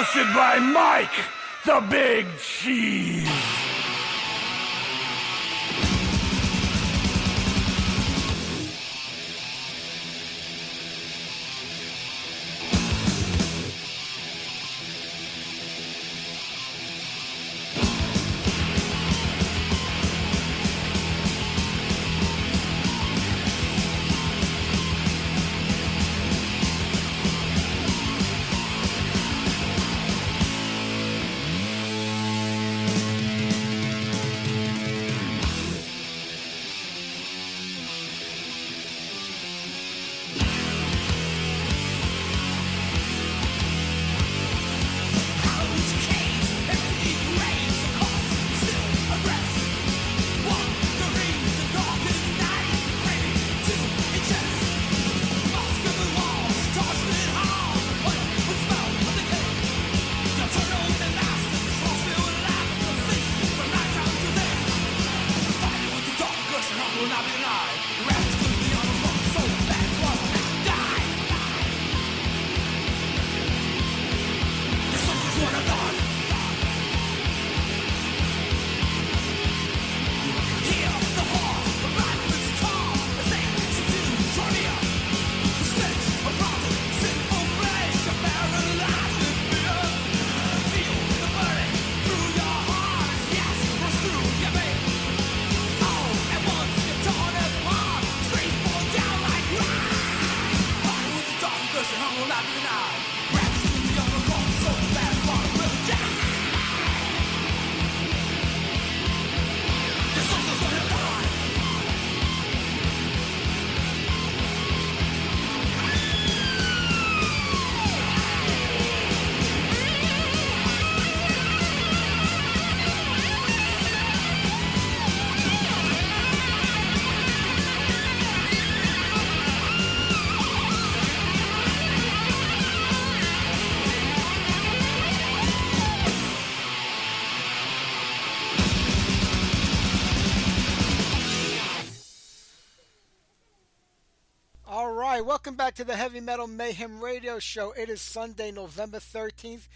Hosted by Mike, the Big Cheese. Welcome back to the Heavy Metal Mayhem Radio Show. It is Sunday, November 13th.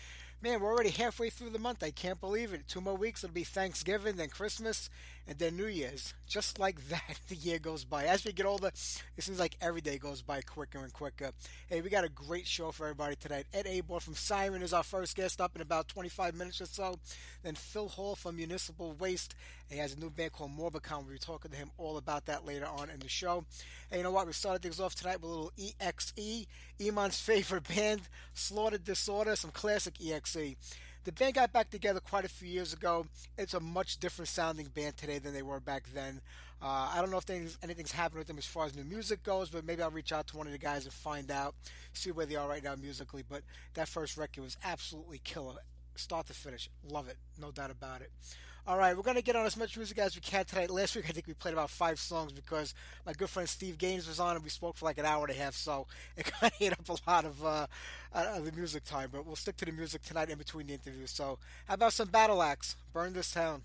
Man, we're already halfway through the month. I can't believe it. 2 more weeks, it'll be Thanksgiving, then Christmas, and then New Year's. Just like that, the year goes by. As we get older, it seems like every day goes by quicker and quicker. Hey, we got a great show for everybody tonight. Ed Aborn from Siren is our first guest up in about 25 minutes or so. Then Phil Hall from Municipal Waste. He has a new band called Morbicon. We'll be talking to him all about that later on in the show. And you know what? We started things off tonight with a little EXE, Iman's favorite band, Slaughtered Disorder, some classic EXE. The band got back together quite a few years ago. It's a much different sounding band today than they were back then. I don't know if anything's happened with them as far as new music goes, but maybe I'll reach out to one of the guys and find out, see where they are right now musically. But that first record was absolutely killer, start to finish. Love it, no doubt about it. All right, we're going to get on as much music as we can tonight. Last week, I think we played about 5 songs because my good friend Steve Gaines was on and we spoke for like an hour and a half, so it kind of ate up a lot of the music time. But we'll stick to the music tonight in between the interviews. So how about some Battle Axe, Burn This Town?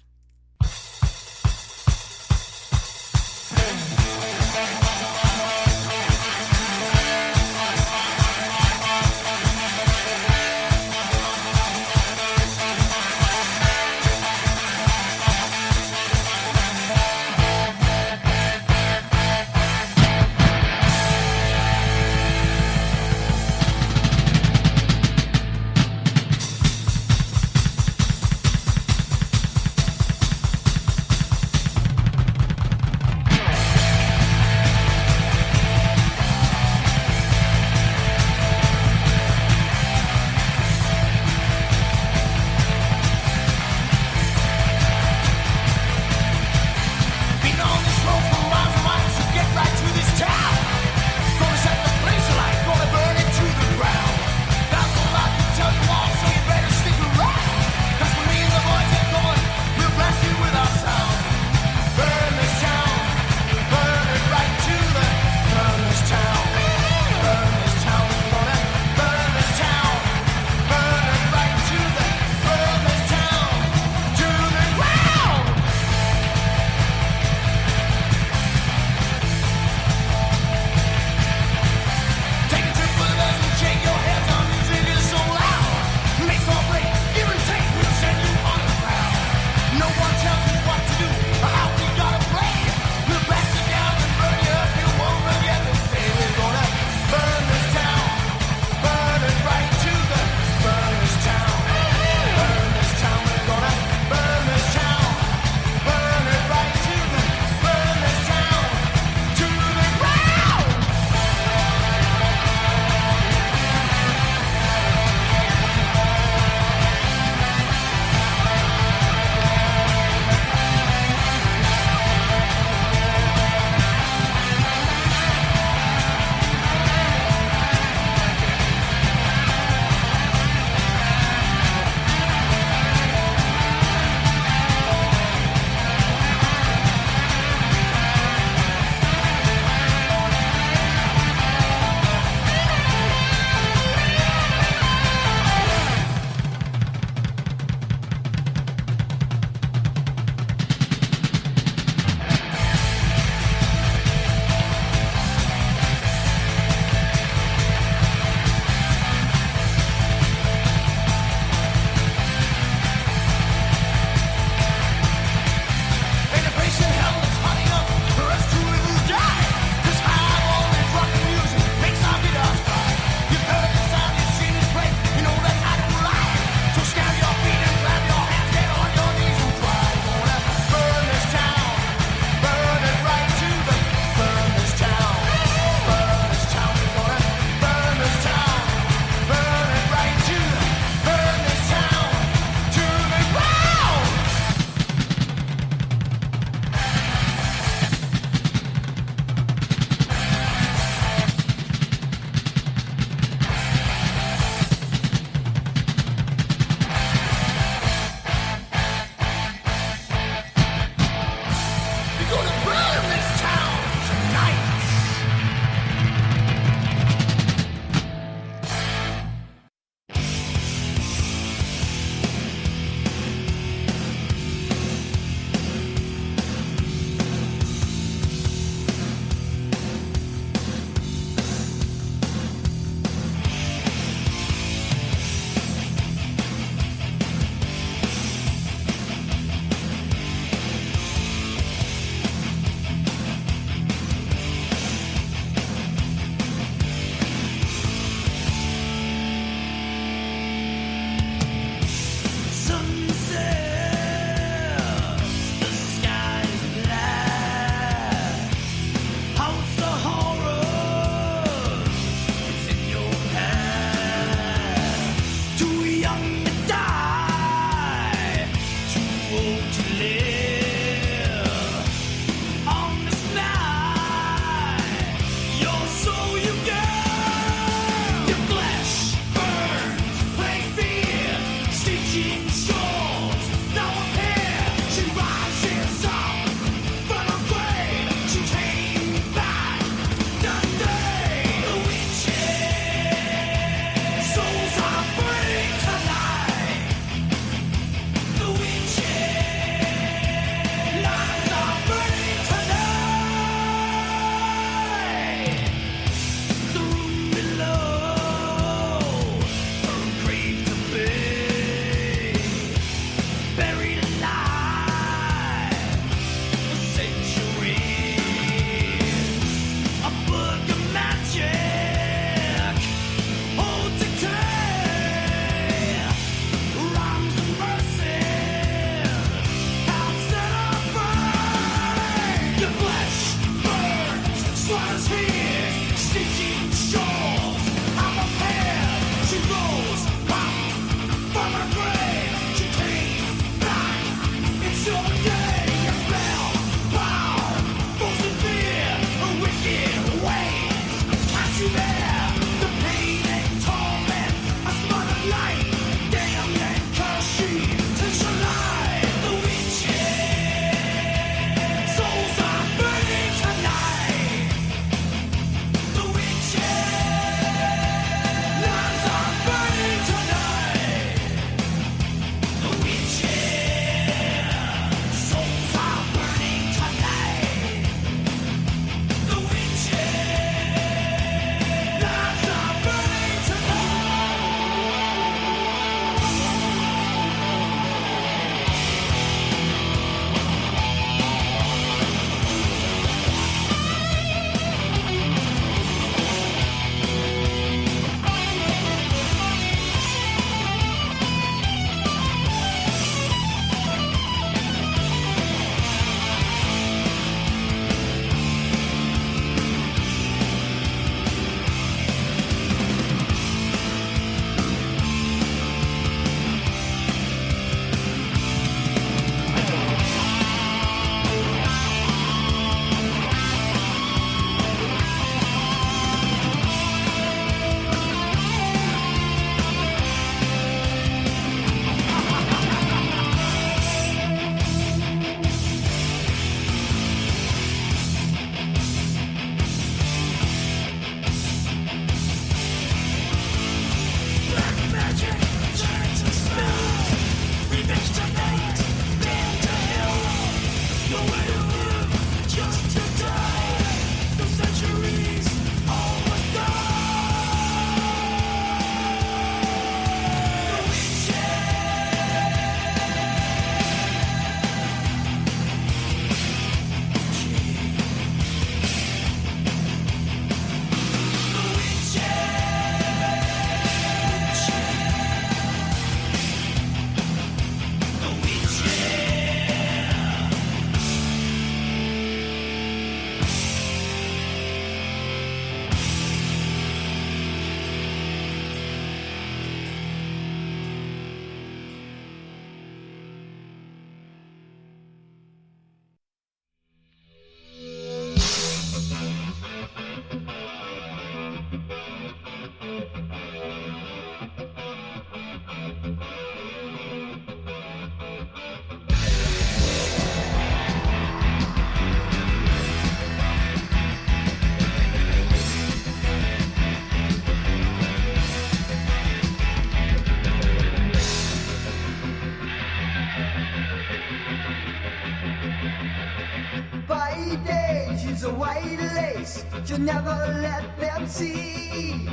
By day she's a white lace, she'll never let them see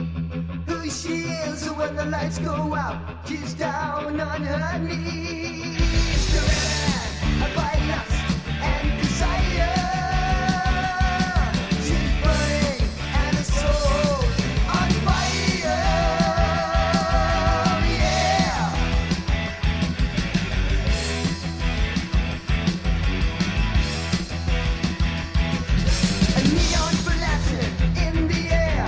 who she is when the lights go out. She's down on her knees, driven by lust and desire. She's burning and her soul's on fire. Yeah. A neon flashing in the air,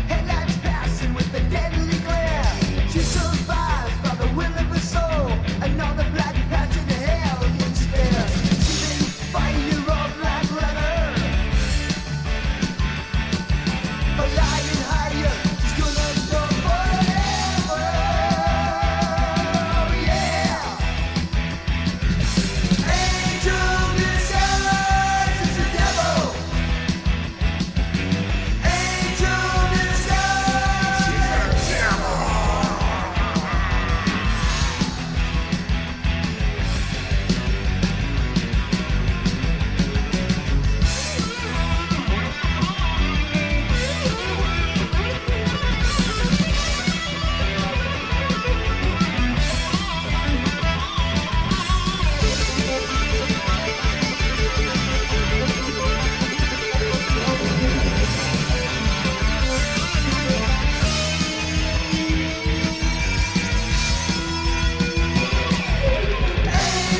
headlights passing with a deadly glare. She survives by the will of her soul, another black patch in hell can spare. She's in fire of black leather, flying higher, she's gonna go forever. Yeah. Angel disguised as a devil. Angel disguised.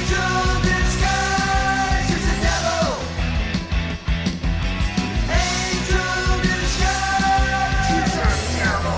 Angel disguised as a devil. Angel disguised as a devil.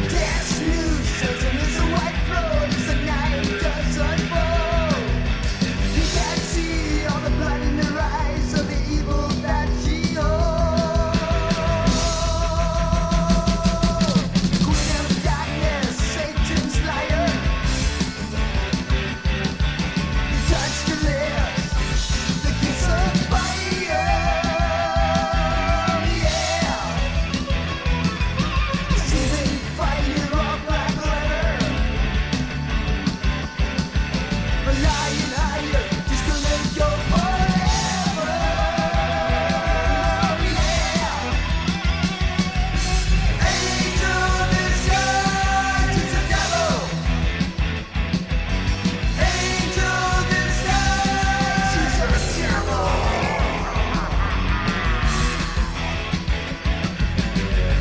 Dance news shows him as a white rose as the night does unfold. He can't see all the blood in her eyes of the evil that she holds. Queen of darkness, Satan's liar. He touched her lips, the kiss of fire. Yeah. She's in fire of black leather, flying higher, she's gonna go forever. Yeah. Angel disguised as a devil. Angel disguised as a devil.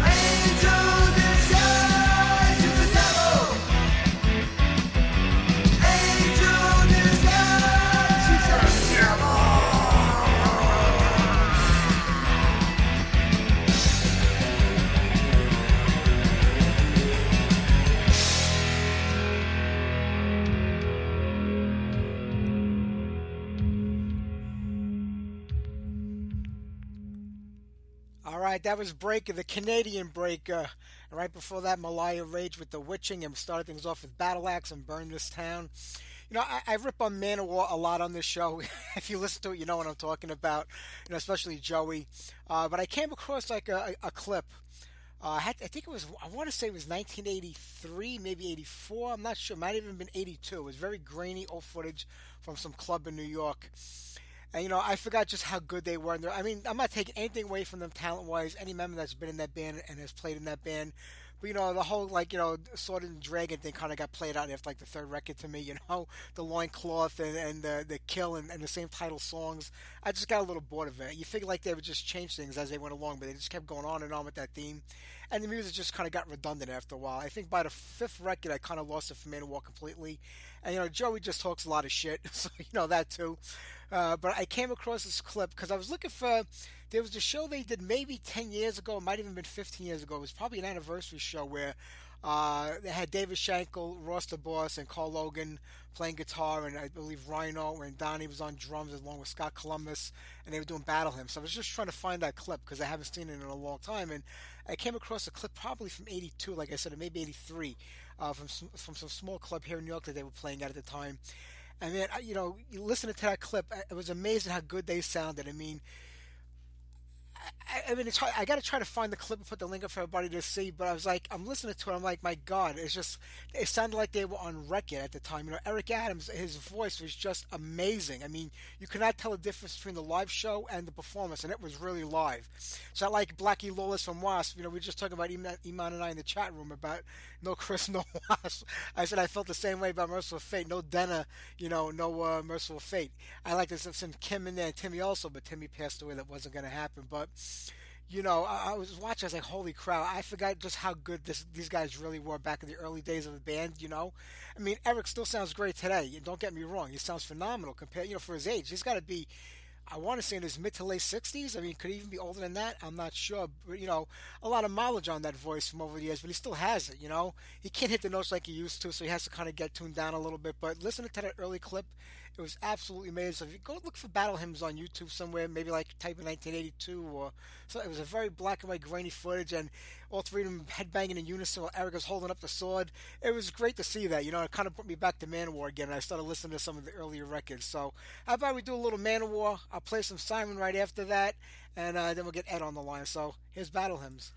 Angel disguised as a devil. Angel disguised as a devil. All right, that was Breaker, the Canadian Breaker. And right before that, Malaya Rage with The Witching, and we started things off with Battle Axe and Burn This Town. You know, I rip on Manowar a lot on this show. If you listen to it, you know what I'm talking about. You know, especially Joey. But I came across like a clip. I think it was, I want to say it was 1983, maybe 84. I'm not sure. It might have even been 82. It was very grainy, old footage from some club in New York. And, you know, I forgot just how good they were. And I mean, I'm not taking anything away from them talent-wise. Any member that's been in that band and has played in that band. But, you know, the whole, like, you know, Sword and Dragon thing kind of got played out after, like, the third record to me, you know? The Loincloth and the Kill and the same title songs. I just got a little bored of it. You figure, like, they would just change things as they went along, but they just kept going on and on with that theme. And the music just kind of got redundant after a while. I think by the fifth record, I kind of lost it for Manowar completely. And, you know, Joey just talks a lot of shit, so you know that, too. But I came across this clip because I was looking for. There was a show they did maybe 10 years ago. It might have even been 15 years ago. It was probably an anniversary show where they had David Shankle, Ross the Boss, and Carl Logan playing guitar, and I believe Rhino and Donnie was on drums along with Scott Columbus, and they were doing Battle Hymn. So I was just trying to find that clip because I haven't seen it in a long time, and I came across a clip probably from 82, like I said, or maybe 83. from some small club here in New York that they were playing at the time. And man, you listening to that clip, it was amazing how good they sounded. I mean, I mean, it's hard. I got to try to find the clip and put the link up for everybody to see. But I was like, I'm listening to it. I'm like, my God, it sounded like they were on record at the time. Eric Adams, his voice was just amazing. I mean, you could not tell the difference between the live show and the performance, and it was really live. So I like Blackie Lawless from Wasp. We were just talking about Iman and I in the chat room about no Chris, no Wasp. I said I felt the same way about Merciful Fate. No Denna, no Merciful Fate. I like this. I've seen Kim in there and Timmy also, but Timmy passed away. That wasn't going to happen. But I was watching. I was like, "Holy crap!" I forgot just how good these guys really were back in the early days of the band. I mean, Eric still sounds great today. Don't get me wrong; he sounds phenomenal compared, for his age. He's got to be, I want to say, in his mid to late 60s. I mean, could he even be older than that? I'm not sure. But, a lot of mileage on that voice from over the years, but he still has it. He can't hit the notes like he used to, so he has to kind of get tuned down a little bit. But listening to that early clip, it was absolutely amazing. So if you go look for Battle Hymns on YouTube somewhere, maybe like type in 1982 or so, it was a very black and white grainy footage, and all three of them headbanging in unison while Eric was holding up the sword. It was great to see that. It kind of brought me back to Manowar again, and I started listening to some of the earlier records. So how about we do a little Manowar? I'll play some Siren right after that, and then we'll get Ed on the line. So here's Battle Hymns.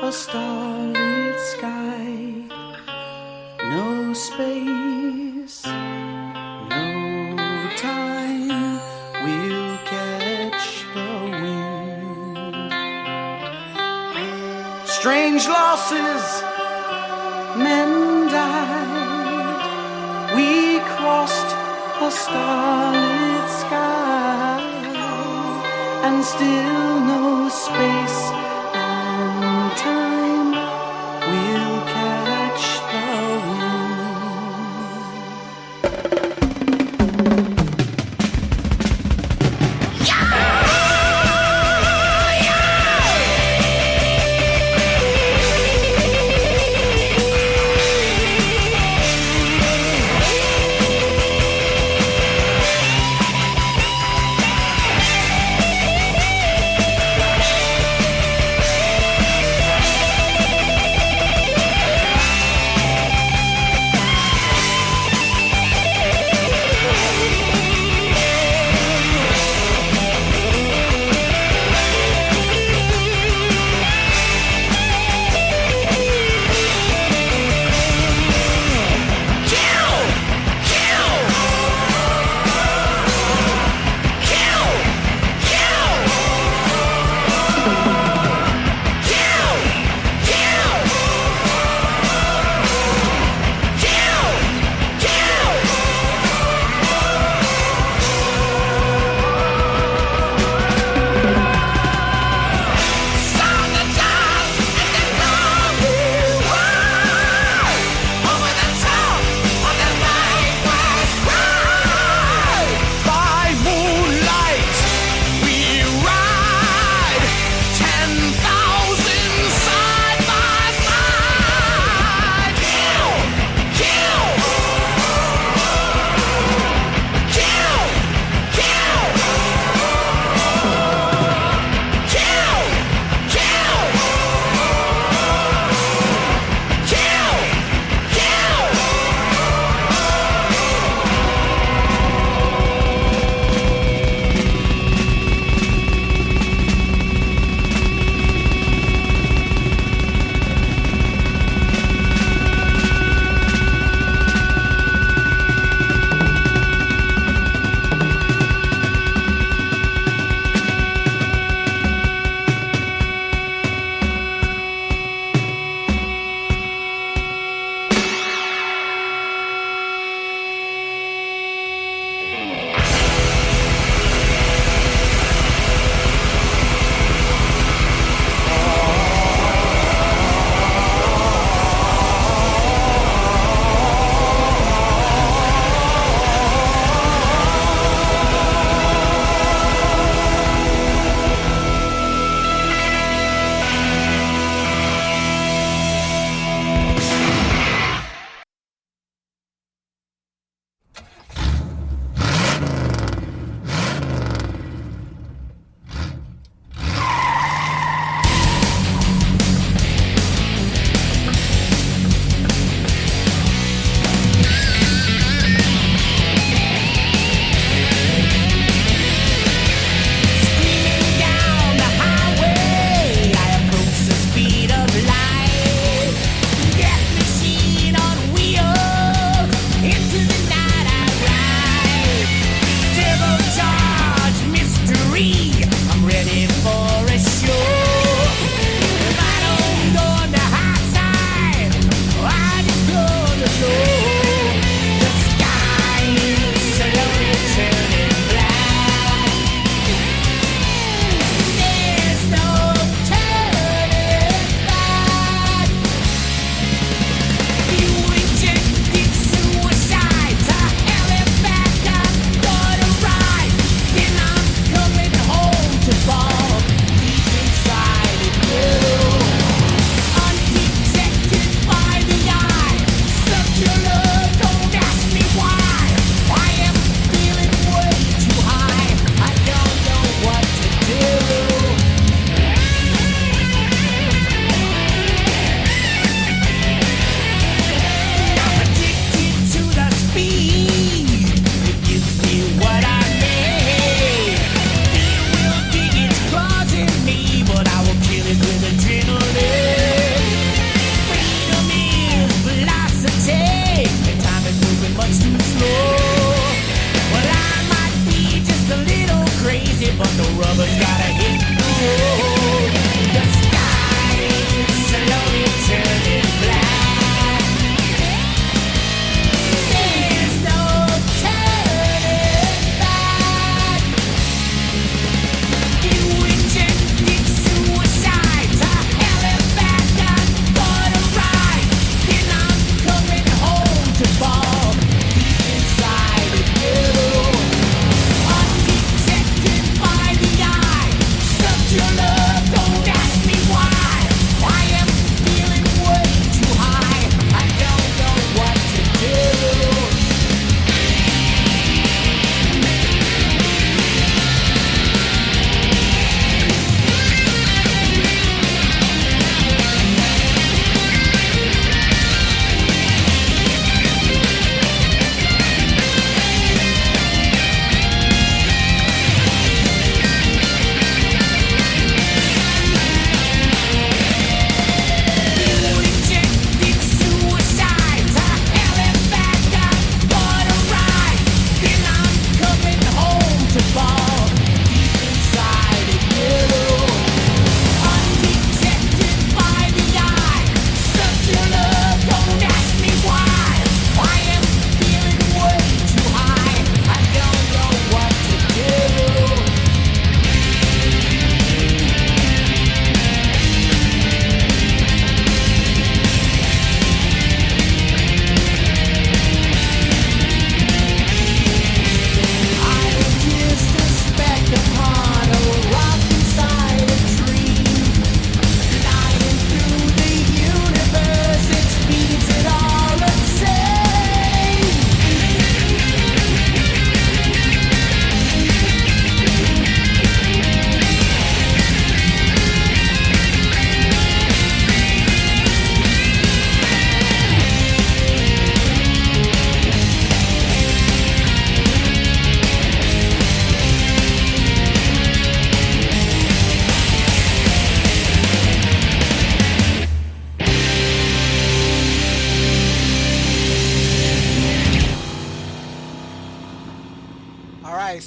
a starlit sky, no space, no time, we'll catch the wind. Strange losses, men died, we crossed a starlit sky, and still no space and time, we'll catch the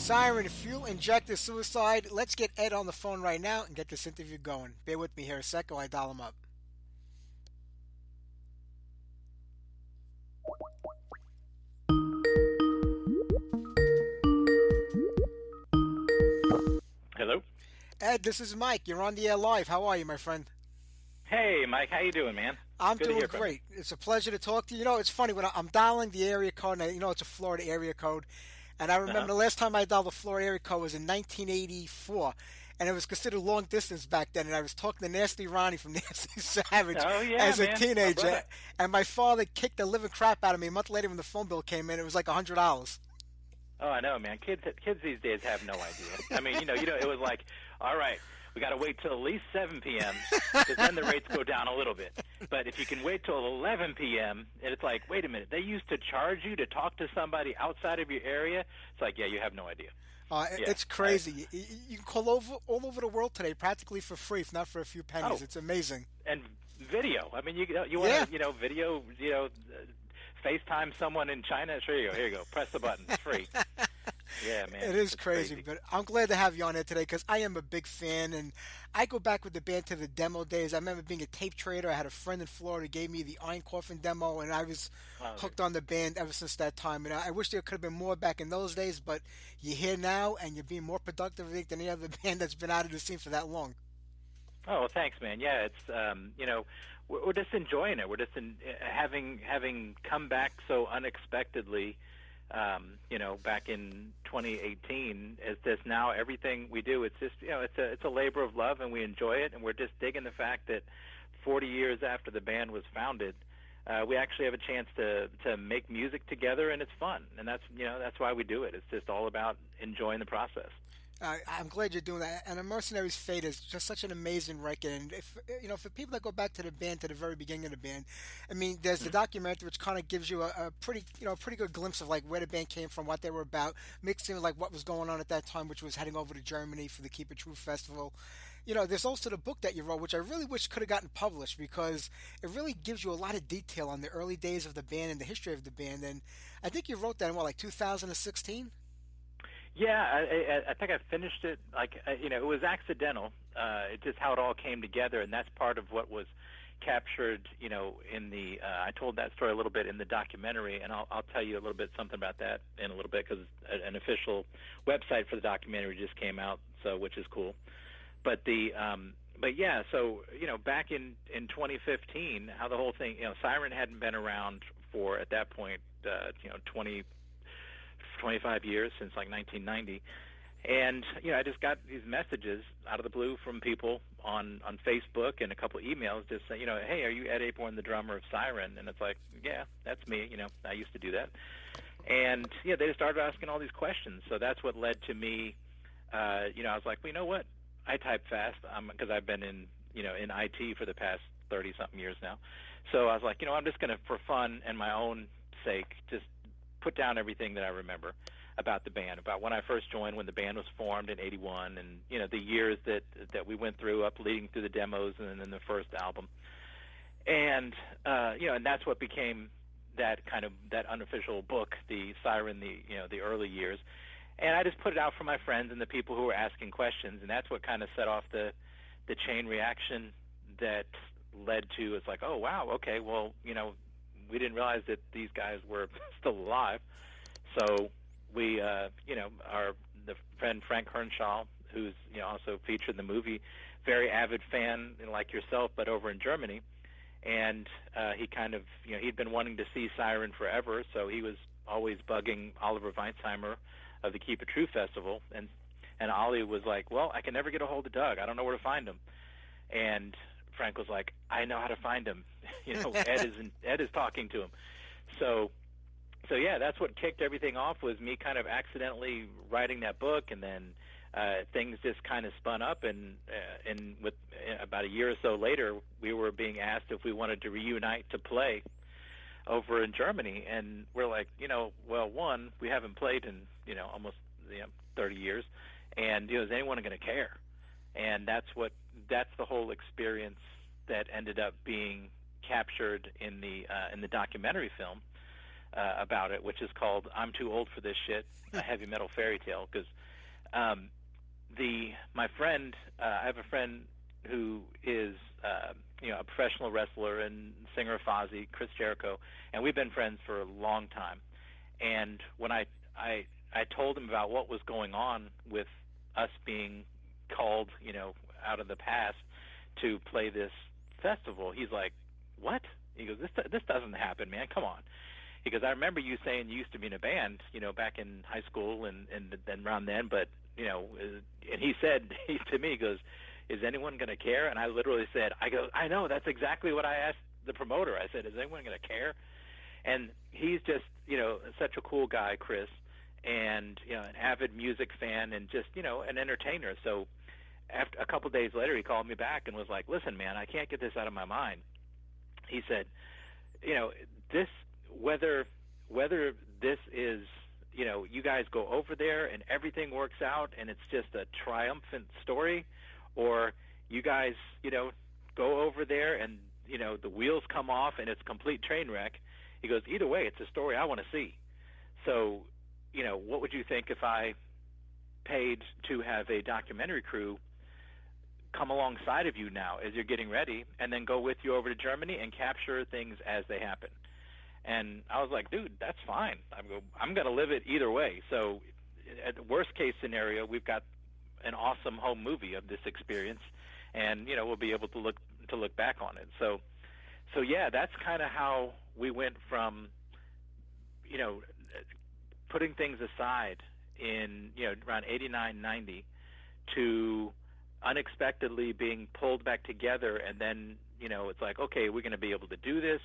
Siren, fuel injected suicide. Let's get Ed on the phone right now and get this interview going. Bear with me here a second while I dial him up. Hello. Ed, this is Mike. You're on the air live. How are you, my friend? Hey, Mike. How you doing, man? I'm Good to doing hear from great. It's a pleasure to talk to you. You know, it's funny when I'm dialing the area code, and it's a Florida area code, and I remember the last time I dialed the Florida area code was in 1984, and it was considered long distance back then, and I was talking to Nasty Ronnie from Nasty Savage as a teenager, and my father kicked the living crap out of me. A month later when the phone bill came in, it was like $100. Oh, I know, man. Kids these days have no idea. I mean, it was like, all right, we got to wait till at least 7 p.m. because then the rates go down a little bit. But if you can wait till 11 p.m., and it's like, wait a minute, they used to charge you to talk to somebody outside of your area? It's like, yeah, you have no idea. It's crazy. You can call all over the world today practically for free, if not for a few pennies. It's amazing. And video. I mean, you want to, video, FaceTime someone in China. Sure, here you go. Press the button. It's free. Yeah, man. It is crazy, but I'm glad to have you on here today because I am a big fan, and I go back with the band to the demo days. I remember being a tape trader. I had a friend in Florida who gave me the Iron Coffin demo, and I was hooked on the band ever since that time. And I wish there could have been more back in those days, but you're here now, and you're being more productive, I think, than any other band that's been out of the scene for that long. Oh, well, thanks, man. Yeah, it's we're just enjoying it. We're just having come back so unexpectedly. Back in 2018, is this now everything we do? It's just it's a labor of love, and we enjoy it, and we're just digging the fact that 40 years after the band was founded, we actually have a chance to make music together, and it's fun, and that's why we do it. It's just all about enjoying the process. I'm glad you're doing that. And A Mercenary's Fate is just such an amazing record. And if for people that go back to the band, to the very beginning of the band, I mean, there's the documentary which kind of gives you a pretty good glimpse of like where the band came from, what they were about, mixed in with like what was going on at that time, which was heading over to Germany for the Keep It True festival. There's also the book that you wrote, which I really wish could have gotten published because it really gives you a lot of detail on the early days of the band and the history of the band. And I think you wrote that in 2016? Yeah, I think I finished it. It was accidental. It's just how it all came together, and that's part of what was captured. In the I told that story a little bit in the documentary, and I'll tell you a little bit something about that in a little bit because an official website for the documentary just came out, which is cool. But so back in 2015, how the whole thing, Siren hadn't been around for at that point, 25 years, since like 1990, and I just got these messages out of the blue from people on Facebook and a couple of emails just saying, hey, are you Ed Aborn, the drummer of Siren? And it's like, yeah, that's me. I used to do that, and they just started asking all these questions. So that's what led to me. I was like, well, you know what? I type fast because I've been in in IT for the past 30-something years now. So I was like, I'm just going to, for fun and my own sake, just put down everything that I remember about the band, about when I first joined, when the band was formed in '81, and the years that we went through up leading through the demos and then the first album, and and that's what became that unofficial book, the Siren, the early years, and I just put it out for my friends and the people who were asking questions, and that's what kind of set off the chain reaction that led to, it's like, oh wow, okay, well we didn't realize that these guys were still alive. So we, the friend Frank Hernshaw, who's also featured in the movie, very avid fan like yourself, but over in Germany, and he kind of, he'd been wanting to see Siren forever, so he was always bugging Oliver Weinsheimer of the Keep It True festival, and Ollie was like, well, I can never get a hold of Doug. I don't know where to find him, and Frank was like, I know how to find him. Ed is talking to him. So yeah, that's what kicked everything off, was me kind of accidentally writing that book, and then things just kind of spun up, and with about a year or so later, we were being asked if we wanted to reunite to play over in Germany, and we're like, well, one, we haven't played in almost 30 years, and is anyone going to care? And that's the whole experience that ended up being captured in the documentary film, about it, which is called "I'm Too Old for This Shit," a heavy metal fairy tale. Because my friend, I have a friend who is a professional wrestler and singer of Fozzy, Chris Jericho, and we've been friends for a long time. And when I told him about what was going on with us being called, out of the past to play this festival, he's like, "What?" He goes, "This doesn't happen, man. Come on." He goes, "I remember you saying you used to be in a band, back in high school and then around then, but and he said to me, he goes, "Is anyone going to care?" And I literally said, "I know, that's exactly what I asked the promoter." I said, "Is anyone going to care?" And he's just, such a cool guy, Chris, and an avid music fan and just, an entertainer. So after a couple of days later, he called me back and was like, "Listen, man, I can't get this out of my mind." He said, this whether this is, you guys go over there and everything works out and it's just a triumphant story, or you guys, go over there and, the wheels come off and it's a complete train wreck. He goes, either way, it's a story I want to see. So, what would you think if I paid to have a documentary crew come alongside of you now as you're getting ready and then go with you over to Germany and capture things as they happen? And I was like, dude, that's fine. I'm going to live it either way. So at the worst case scenario, we've got an awesome home movie of this experience, and we'll be able to look back on it. So yeah, that's kind of how we went from putting things aside in around 89, 90 to unexpectedly being pulled back together, and then it's like, okay, we're going to be able to do this.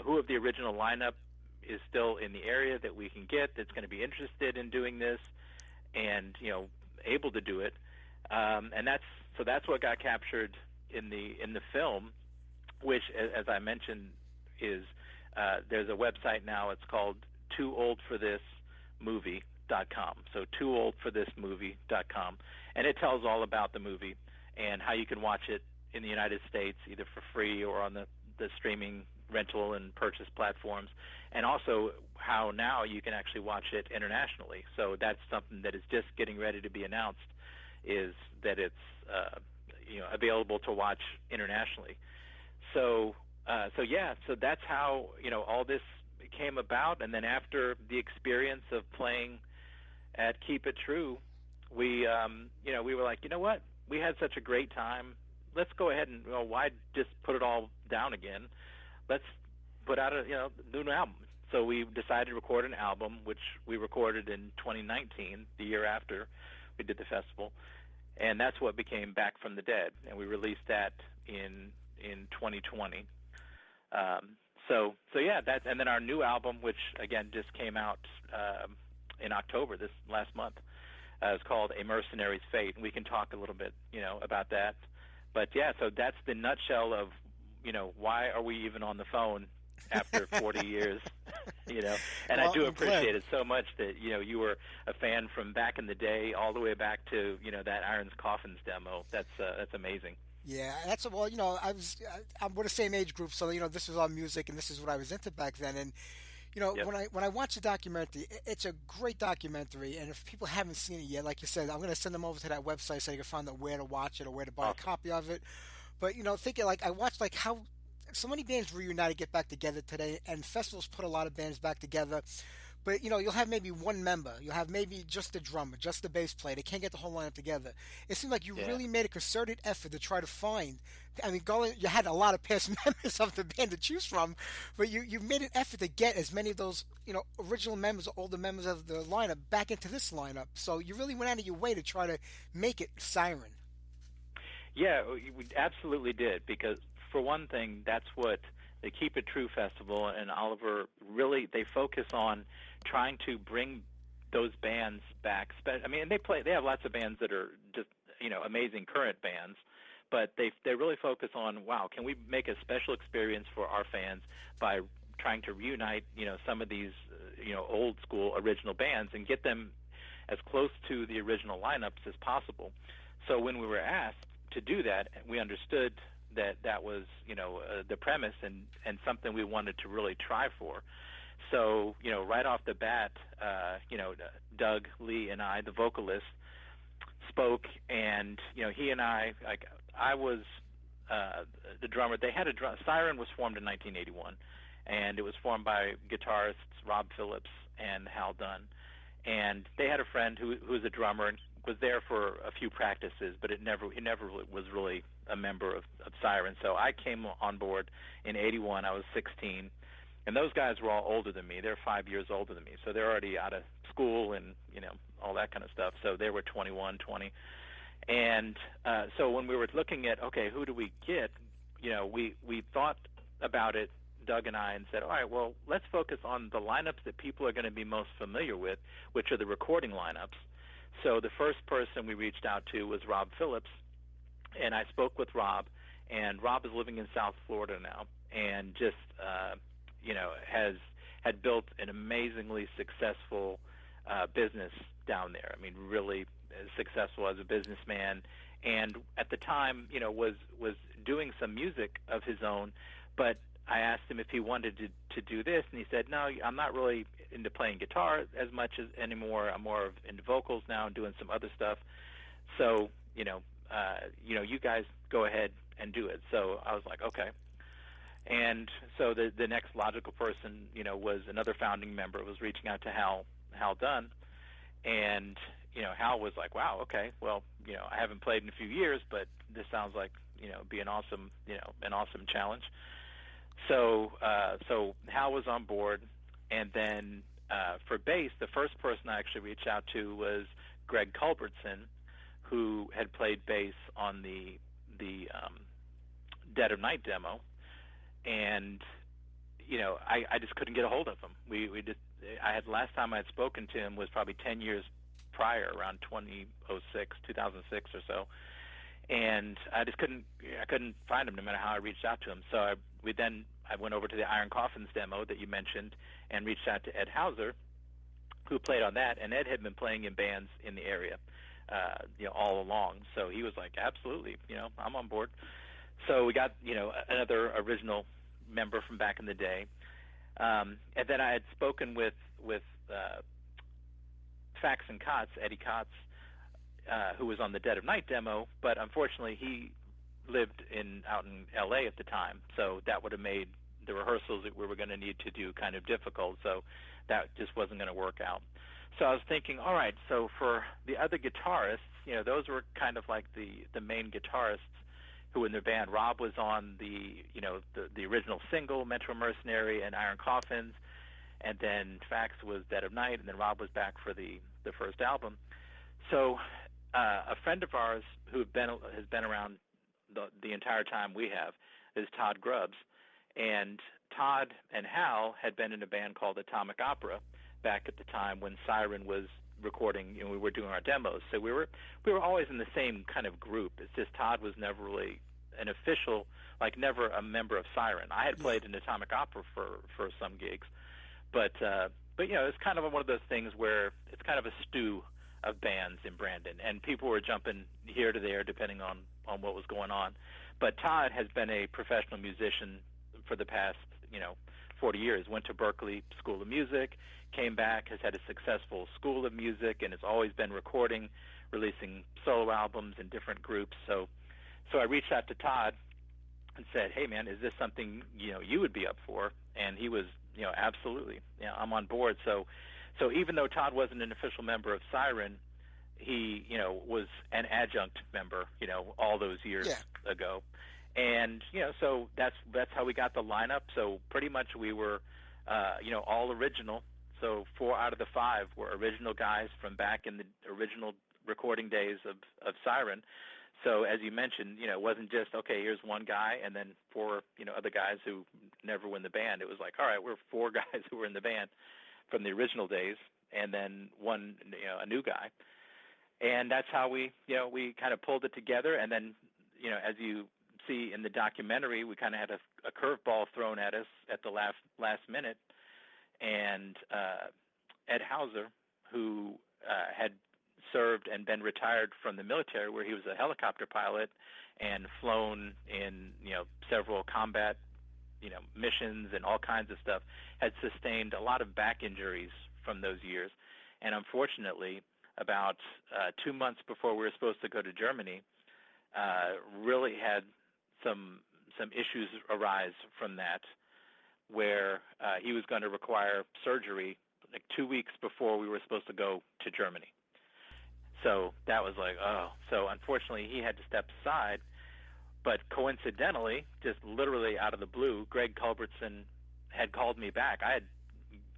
Who of the original lineup is still in the area that we can get that's going to be interested in doing this and able to do it, and that's what got captured in the film, which, as I mentioned, is there's a website now. It's called TooOldForThisMovie.com. So TooOldForThisMovie.com, and it tells all about the movie and how you can watch it in the United States either for free or on the streaming rental and purchase platforms, and also how now you can actually watch it internationally. So that's something that is just getting ready to be announced, is that it's available to watch internationally. So that's how all this came about. And then after the experience of playing at Keep It True, we were like, you know what, we had such a great time. Let's go ahead and why just put it all down again? Let's put out a new album. So we decided to record an album, which we recorded in 2019, the year after we did the festival, and that's what became Back from the Dead, and we released that in 2020. So yeah, and then our new album, which again just came out in October, this last month, is called A Mercenary's Fate, and we can talk a little bit about that. But yeah, so that's the nutshell of why are we even on the phone after 40 years, and I do appreciate it so much that, you were a fan from back in the day all the way back to, that Iron's Coffins demo. That's amazing. Yeah, I'm with the same age group, so, this was all music and this is what I was into back then. And, Yep. when I watch the documentary, it's a great documentary. And if people haven't seen it yet, like you said, I'm going to send them over to that website so they can find out where to watch it or where to buy a copy of it. But, thinking I watched how so many bands reunited, get back together today, and festivals put a lot of bands back together. But, you'll have maybe one member. You'll have maybe just the drummer, just the bass player. They can't get the whole lineup together. It seemed like you really made a concerted effort to try to find. You had a lot of past members of the band to choose from, but you made an effort to get as many of those, original members or older members of the lineup back into this lineup. So you really went out of your way to try to make it Siren. Yeah, we absolutely did, because for one thing, that's what the Keep It True Festival and Oliver really, they focus on trying to bring those bands back. They have lots of bands that are just, amazing current bands, but they really focus on, wow, can we make a special experience for our fans by trying to reunite, some of these, old school original bands and get them as close to the original lineups as possible. So when we were asked to do that, we understood that was, the premise and something we wanted to really try for. So, right off the bat, Doug Lee and I, the vocalist, spoke, and, he and I was the drummer. They had Siren was formed in 1981, and it was formed by guitarists Rob Phillips and Hal Dunn. And they had a friend who was a drummer and was there for a few practices, but he never was really a member of Siren. So I came on board in 81. I was 16, and those guys were all older than me. They're 5 years older than me, so they're already out of school and all that kind of stuff. So they were 21, 20, and so when we were looking at, okay, who do we get, we thought about it, Doug and I, and said, all right, well, let's focus on the lineups that people are going to be most familiar with, which are the recording lineups. So the first person we reached out to was Rob Phillips, and I spoke with Rob, and Rob is living in South Florida now, and just had built an amazingly successful business down there. I mean, really successful as a businessman, and at the time, was doing some music of his own, but I asked him if he wanted to do this, and he said, no, I'm not really into playing guitar as much as anymore. I'm more into vocals now and doing some other stuff. So, you guys go ahead and do it. So I was like, okay. And so the next logical person, was another founding member, was reaching out to Hal Dunn. And, Hal was like, wow, okay, well, I haven't played in a few years, but this sounds like, be an awesome challenge. So Hal was on board, and then for bass, the first person I actually reached out to was Greg Culbertson, who had played bass on the Dead of Night demo, and I just couldn't get a hold of him. Last time I had spoken to him was probably 10 years prior, around 2006 or so. And I couldn't find him no matter how I reached out to him. So I went over to the Iron Coffins demo that you mentioned and reached out to Ed Hauser, who played on that. And Ed had been playing in bands in the area, all along. So he was like, absolutely, I'm on board. So we got, another original member from back in the day. And then I had spoken with Fax and Kotz, Eddie Kotz, who was on the Dead of Night demo, but unfortunately he lived out in L.A. at the time, so that would have made the rehearsals that we were going to need to do kind of difficult, so that just wasn't going to work out. So I was thinking, all right, so for the other guitarists, those were kind of like the main guitarists who were in their band. Rob was on the original single, Metro Mercenary and Iron Coffins, and then Fax was Dead of Night, and then Rob was back for the first album. So a friend of ours who has been around the entire time we have is Todd Grubbs, and Todd and Hal had been in a band called Atomic Opera back at the time when Siren was recording, we were doing our demos. So we were always in the same kind of group. It's just Todd was never really an official, never a member of Siren. I had played in Atomic Opera for some gigs, but it's kind of one of those things where it's kind of a stew of bands in Brandon, and people were jumping here to there depending on what was going on. But Todd has been a professional musician for the past 40 years. Went to Berklee School of Music, came back, has had a successful School of Music, and has always been recording, releasing solo albums in different groups. So I reached out to Todd and said, hey man, is this something you would be up for? And he was absolutely, I'm on board. So even though Todd wasn't an official member of Siren, he was an adjunct member all those years ago. And so that's how we got the lineup. So pretty much we were all original. So 4 out of the 5 were original guys from back in the original recording days of Siren. So as you mentioned, it wasn't just, okay, here's one guy and then 4 other guys who never were in the band. It was like, all right, we're 4 guys who were in the band from the original days, and then one a new guy. And that's how we kind of pulled it together. And then as you see in the documentary, we kind of had a curveball thrown at us at the last minute, and Ed Hauser, who had served and been retired from the military, where he was a helicopter pilot and flown in, several combat, missions and all kinds of stuff, had sustained a lot of back injuries from those years. And unfortunately, about 2 months before we were supposed to go to Germany, really had some issues arise from that, where he was going to require surgery like 2 weeks before we were supposed to go to Germany. So that was like, oh. So unfortunately, he had to step aside. But coincidentally, just literally out of the blue, Greg Culbertson had called me back. I had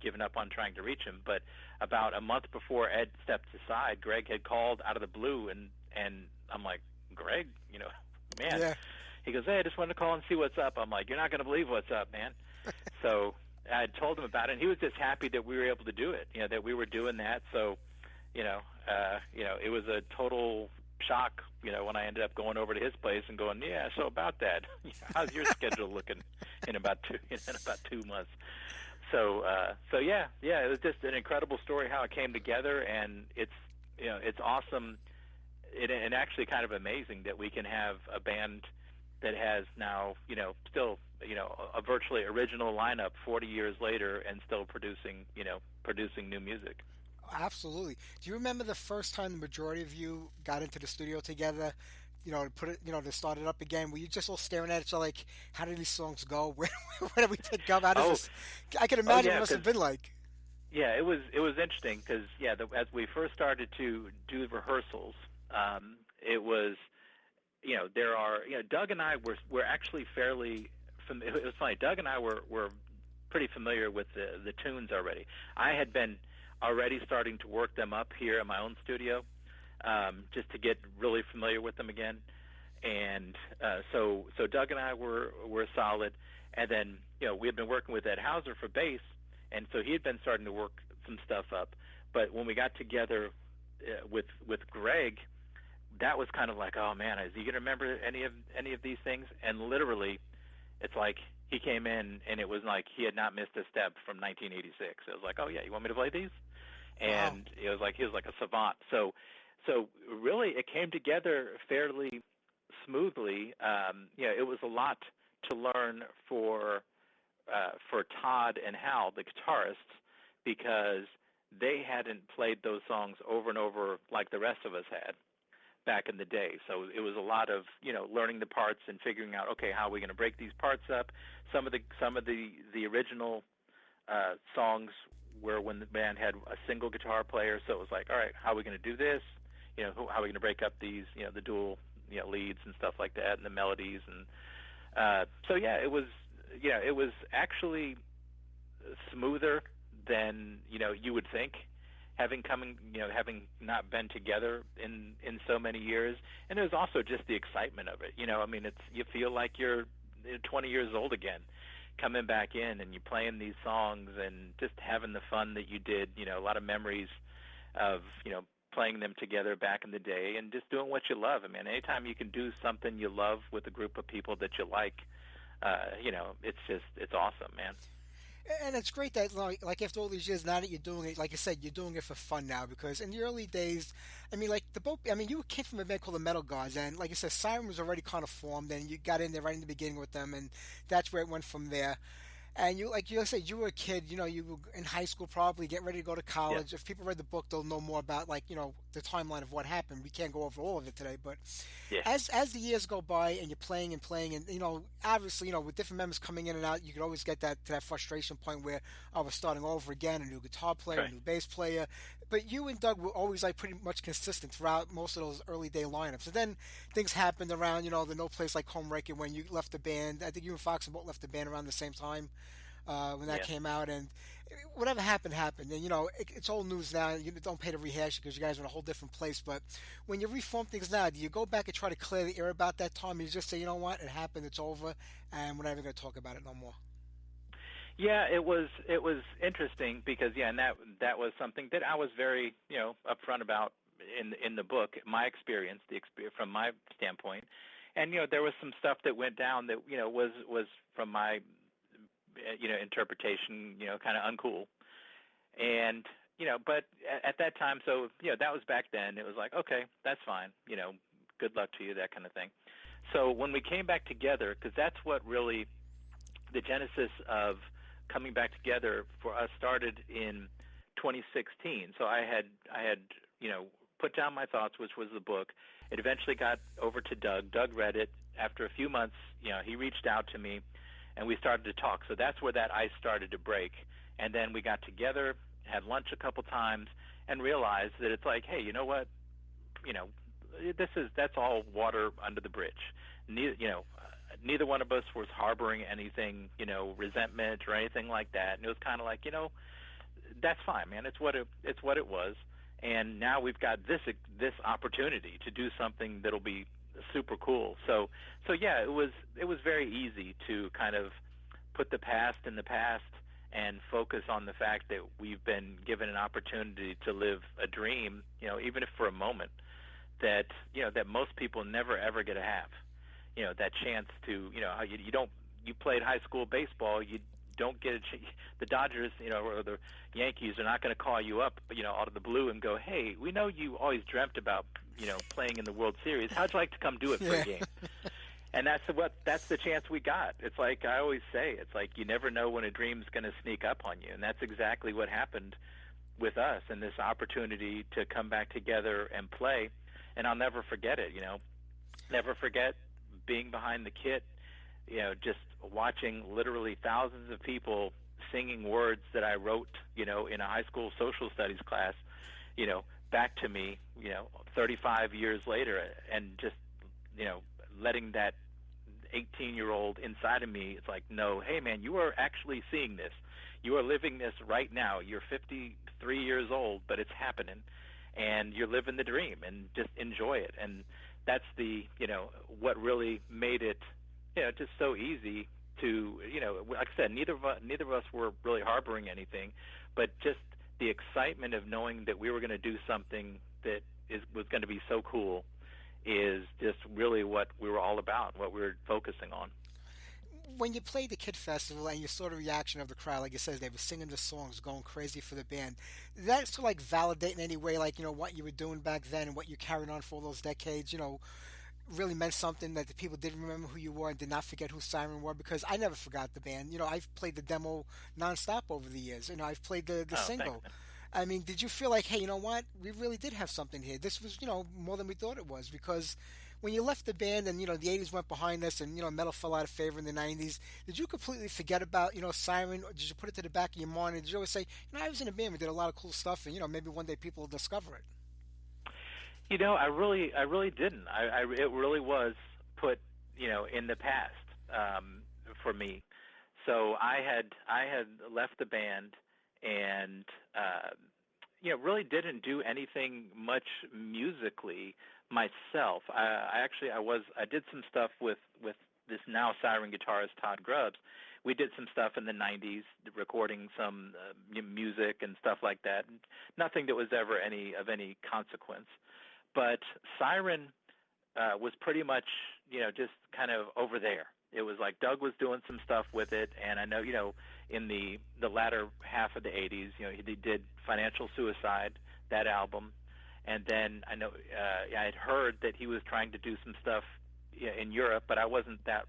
given up on trying to reach him, but about a month before Ed stepped aside, Greg had called out of the blue, and I'm like, Greg, man. Yeah. He goes, hey, I just wanted to call and see what's up. I'm like, you're not going to believe what's up, man. So I had told him about it, and he was just happy that we were able to do it, that we were doing that. So, it was a total shock, when I ended up going over to his place and going, yeah, so about that, how's your schedule looking in about 2 months? So yeah, it was just an incredible story how it came together, and it's awesome. And actually kind of amazing that we can have a band that has now, still, a virtually original lineup 40 years later and still producing new music. Absolutely. Do you remember the first time the majority of you got into the studio together, to put it, to start it up again? Were you just all staring at each other like, how do these songs go? Where do we pick up? How does this? I can imagine what it must have been like. Yeah, it was interesting because, as we first started to do rehearsals, it was, Doug and I were actually fairly, it was funny, Doug and I were pretty familiar with the tunes already. I had been already starting to work them up here in my own studio, just to get really familiar with them again. And so Doug and I were solid. And then, we had been working with Ed Hauser for bass, and so he had been starting to work some stuff up. But when we got together with Greg, that was kind of like, oh man, is he gonna remember any of these things? And literally, it's like he came in and it was like he had not missed a step from 1986. It was like, oh yeah, you want me to play these? And wow. It was like he was like a savant. So really, it came together fairly smoothly. It was a lot to learn for Todd and Hal, the guitarists, because they hadn't played those songs over and over like the rest of us had back in the day. So it was a lot of, learning the parts and figuring out, okay, how are we going to break these parts up? Some of the original songs were when the band had a single guitar player, so it was like, all right, how are we going to do this? How are we going to break up these, the dual, leads and stuff like that, and the melodies, and it was actually smoother than you would think, having not been together in so many years. And it was also just the excitement of it. You feel like you're 20 years old again, coming back in and you're playing these songs and just having the fun that you did. A lot of memories of playing them together back in the day, and just doing what you love. Anytime you can do something you love with a group of people that you like, it's awesome, man. And it's great that, like after all these years, now that you're doing it, like you said, you're doing it for fun now. Because in the early days, you came from a band called the Metal Gods, and like you said, Siren was already kind of formed, and you got in there right in the beginning with them, and that's where it went from there. And you said, you were a kid, you were in high school probably, getting ready to go to college. Yeah. If people read the book, they'll know more about, the timeline of what happened. We can't go over all of it today, but yeah. As the years go by and you're playing, and, obviously, with different members coming in and out, you could always get to that frustration point where, we're starting over again, a new guitar player, right. A new bass player. But you and Doug were always, pretty much consistent throughout most of those early day lineups. And then things happened around, the No Place Like Home record when you left the band. I think you and Fox and both left the band around the same time. When that came out, and whatever happened. And it's old news now. You don't pay to rehash it because you guys are in a whole different place. But when you reform things now, do you go back and try to clear the air about that time? You just say, you know what, it happened, it's over, and we're not even going to talk about it no more. Yeah, it was interesting because and that was something that I was very upfront about in the book, my experience, from my standpoint, and there was some stuff that went down that was from my interpretation, kind of uncool. And but at that time, so, that was back then. It was like, okay, that's fine. Good luck to you, that kind of thing. So when we came back together, because that's what really the genesis of coming back together for us started in 2016. So I had put down my thoughts, which was the book. It eventually got over to Doug. Doug read it. After a few months, he reached out to me, and we started to talk. So that's where that ice started to break. And then we got together, had lunch a couple times, and realized that it's like, hey, you know what? That's all water under the bridge. Neither one of us was harboring anything, resentment or anything like that. And it was kind of like, that's fine, man. It's what it was. And now we've got this opportunity to do something that'll be super cool. So yeah, it was very easy to kind of put the past in the past and focus on the fact that we've been given an opportunity to live a dream, even if for a moment, that that most people never ever get to have. That chance to, you played high school baseball, you don't get the Dodgers, or the Yankees are not going to call you up, out of the blue and go, hey, we know you always dreamt about, playing in the World Series. How'd you like to come do it for a game? And that's the chance we got. It's like I always say, it's like you never know when a dream's going to sneak up on you. And that's exactly what happened with us and this opportunity to come back together and play. And I'll never forget it, never forget being behind the kit, just watching literally thousands of people singing words that I wrote, in a high school social studies class, back to me, 35 years later, and just, letting that 18-year-old inside of me, it's like, no, hey, man, you are actually seeing this. You are living this right now. You're 53 years old, but it's happening, and you're living the dream, and just enjoy it. And that's what really made it, just so easy to, like I said, neither of us were really harboring anything, but just the excitement of knowing that we were going to do something that was going to be so cool is just really what we were all about, what we were focusing on. When you played the Kid Festival and you saw the reaction of the crowd, like you said, they were singing the songs, going crazy for the band. Did that sort of like validate in any way, like, what you were doing back then and what you carried on for all those decades, really meant something that the people didn't remember who you were and did not forget who Siren were? Because I never forgot the band. I've played the demo nonstop over the years. I've played the single. Thanks. I mean, did you feel like, hey, you know what? We really did have something here. This was, more than we thought it was. Because when you left the band and, the 80s went behind us and, metal fell out of favor in the 90s, did you completely forget about, Siren? Or did you put it to the back of your mind? And did you always say, I was in a band, we did a lot of cool stuff, and, maybe one day people will discover it? I really didn't. It really was put, in the past for me. So I had left the band and really didn't do anything much musically myself. I did some stuff with this now Siren guitarist Todd Grubbs. We did some stuff in the 90s, recording some music and stuff like that. Nothing that was ever of any consequence. But Siren was pretty much, just kind of over there. It was like Doug was doing some stuff with it, and I know, in the latter half of the 80s, he did Financial Suicide, that album, and then I know I had heard that he was trying to do some stuff in Europe, but I wasn't that,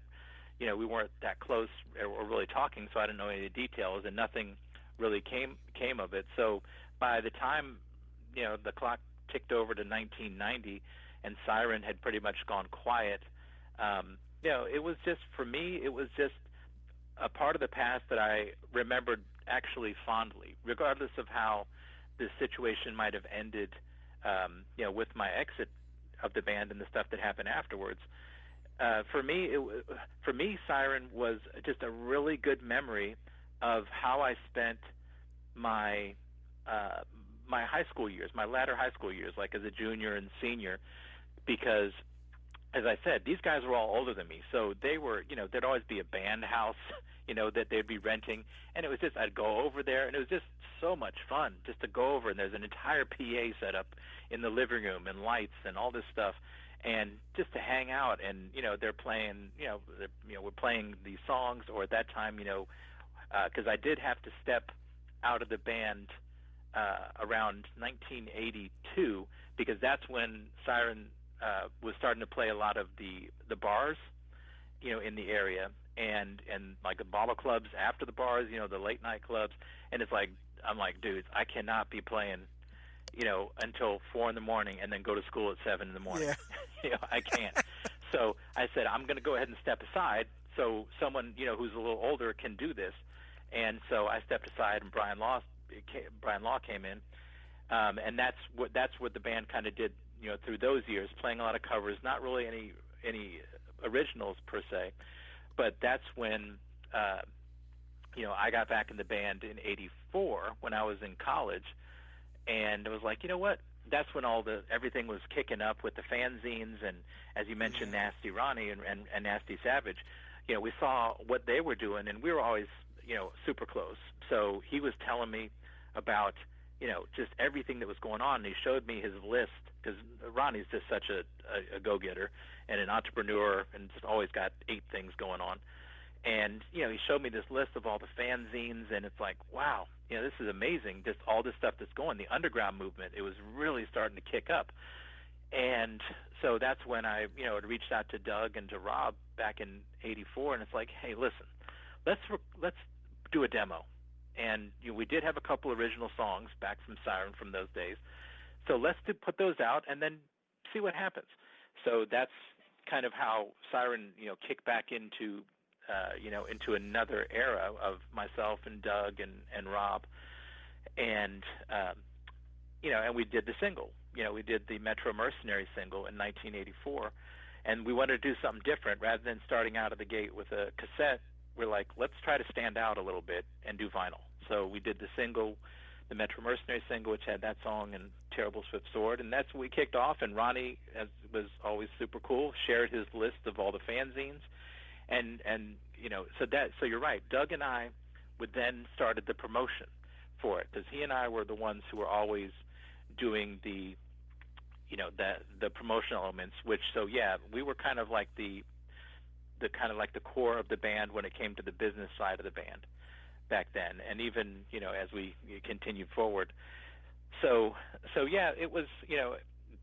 we weren't that close or really talking, so I didn't know any of the details, and nothing really came of it. So by the time, the clock ticked over to 1990, and Siren had pretty much gone quiet. It was just, for me, it was just a part of the past that I remembered actually fondly, regardless of how the situation might have ended, with my exit of the band and the stuff that happened afterwards. For me, Siren was just a really good memory of how I spent my high school years, my latter high school years, like as a junior and senior, because, as I said, these guys were all older than me, so they were, there'd always be a band house, that they'd be renting, and it was just, I'd go over there, and it was just so much fun just to go over, and there's an entire PA set up in the living room, and lights, and all this stuff, and just to hang out, and, they're playing, we're playing these songs, or at that time, because I did have to step out of the band around 1982, because that's when Siren was starting to play a lot of the bars, in the area, and like the bottle clubs after the bars, the late night clubs. And it's like, I'm like, dudes, I cannot be playing, until 4 a.m. and then go to school at 7 a.m. Yeah. I can't. So I said, I'm going to go ahead and step aside so someone, who's a little older can do this. And so I stepped aside, and Brian Law came in, and that's what the band kind of did, through those years, playing a lot of covers, not really any originals per se, but that's when I got back in the band in '84 when I was in college, and it was like, you know what? That's when everything was kicking up with the fanzines, and as you mentioned, Nasty Ronnie and Nasty Savage. We saw what they were doing, and we were always, super close. So he was telling me about, just everything that was going on, and he showed me his list, because Ronnie's just such a go-getter and an entrepreneur, and just always got 8 things going on. And, he showed me this list of all the fanzines, and it's like, wow, this is amazing, just all this stuff that's going. The underground movement, it was really starting to kick up. And so that's when I, reached out to Doug and to Rob back in '84, and it's like, hey, listen, let's do a demo. And we did have a couple original songs back from Siren from those days, so let's put those out and then see what happens. So that's kind of how Siren, kicked back into into another era of myself and Doug and Rob, and and we did the single. We did the Metro Mercenary single in 1984, and we wanted to do something different rather than starting out of the gate with a cassette. We're like, let's try to stand out a little bit and do vinyl. So we did the single, the Metro Mercenary single, which had that song and Terrible Swift Sword, and that's what we kicked off. And Ronnie, as was always super cool, shared his list of all the fanzines, and so you're right. Doug and I would then started the promotion for it, because he and I were the ones who were always doing the promotional elements. We were kind of like the core of the band when it came to the business side of the band back then, and even as we continued forward. So it was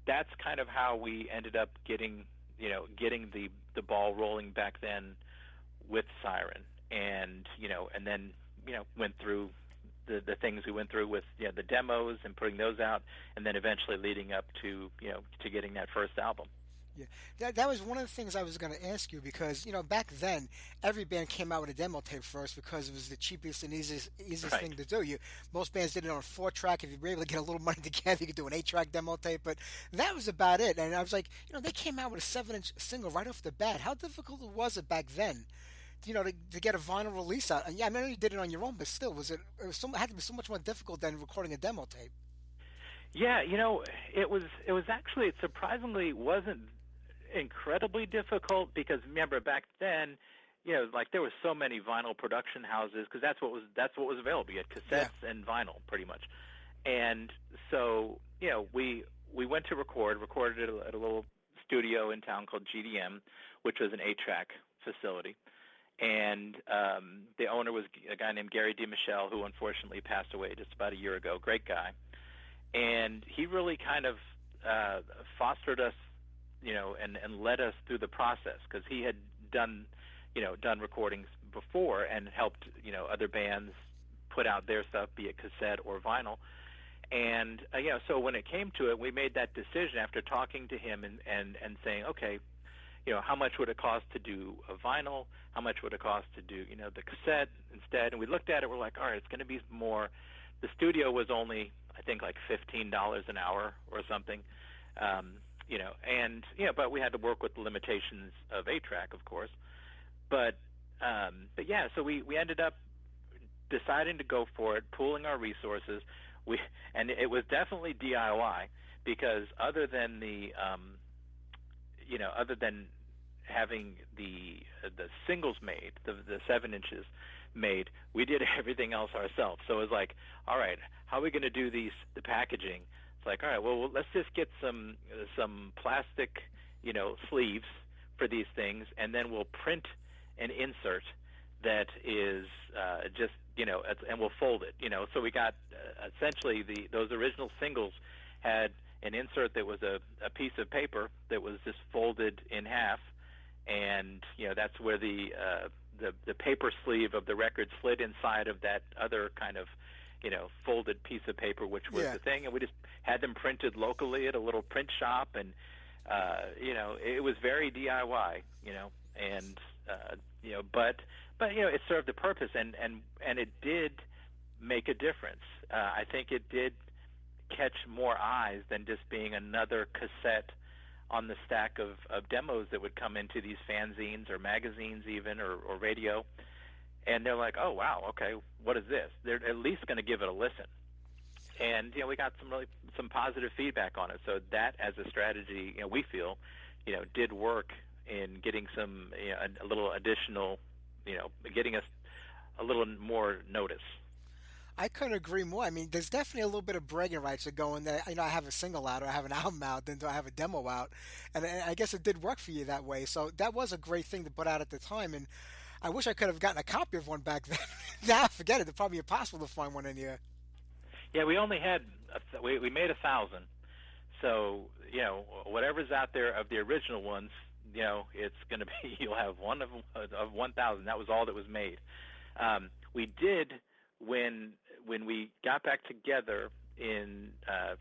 that's kind of how we ended up getting the ball rolling back then with Siren, and then went through the things we went through with the demos and putting those out, and then eventually leading up to to getting that first album. Yeah, that was one of the things I was going to ask you, because back then every band came out with a demo tape first because it was the cheapest and easiest Right. thing to do. Most bands did it on a 4-track. If you were able to get a little money together, you could do an 8-track demo tape, but that was about it. And I was like, they came out with a 7-inch single right off the bat. How difficult was it back then? To get a vinyl release out? And yeah, I know you did it on your own, but still, it had to be so much more difficult than recording a demo tape. Yeah, it was actually, it surprisingly wasn't incredibly difficult, because remember back then, like there were so many vinyl production houses, because that's what was available. You had cassettes and vinyl pretty much. And so we went to recorded it at a little studio in town called GDM, which was an 8-track facility. And the owner was a guy named Gary DeMichelle, who unfortunately passed away just about a year ago. Great guy. And he really kind of fostered us, and led us through the process, because he had done recordings before and helped, other bands put out their stuff, be it cassette or vinyl. And, so when it came to it, we made that decision after talking to him and saying, okay, how much would it cost to do a vinyl? How much would it cost to do, the cassette instead? And we looked at it, we're like, all right, it's going to be more. The studio was only, I think, like $15 an hour or something. But we had to work with the limitations of 8-track, of course. But so we ended up deciding to go for it, pooling our resources. And it was definitely DIY, because other than having the singles made, the 7 inches made, we did everything else ourselves. So it was like, all right, how are we going to do the packaging? It's like, all right, well, let's just get some plastic, sleeves for these things, and then we'll print an insert that is just and we'll fold it. So we got essentially those original singles had an insert that was a piece of paper that was just folded in half, and that's where the paper sleeve of the record slid inside of that other kind of folded piece of paper, which was the thing, and we just had them printed locally at a little print shop, and it was very DIY, and but it served a purpose, and it did make a difference. I think it did catch more eyes than just being another cassette on the stack of demos that would come into these fanzines or magazines even or radio, and they're like, oh wow, okay, what is this? They're at least going to give it a listen, and we got some positive feedback on it. So that as a strategy, we feel did work in getting some a little additional, getting us a little more notice. I couldn't agree more. I mean, there's definitely a little bit of bragging rights to going that, I have a single out or I have an album out, then do I have a demo out? And I guess it did work for you that way. So that was a great thing to put out at the time. And I wish I could have gotten a copy of one back then. Now, forget it. It's probably impossible to find one in here. Yeah, we only had, we made 1,000. So, whatever's out there of the original ones, it's going to be, you'll have one of 1,000. That was all that was made. We did, when we got back together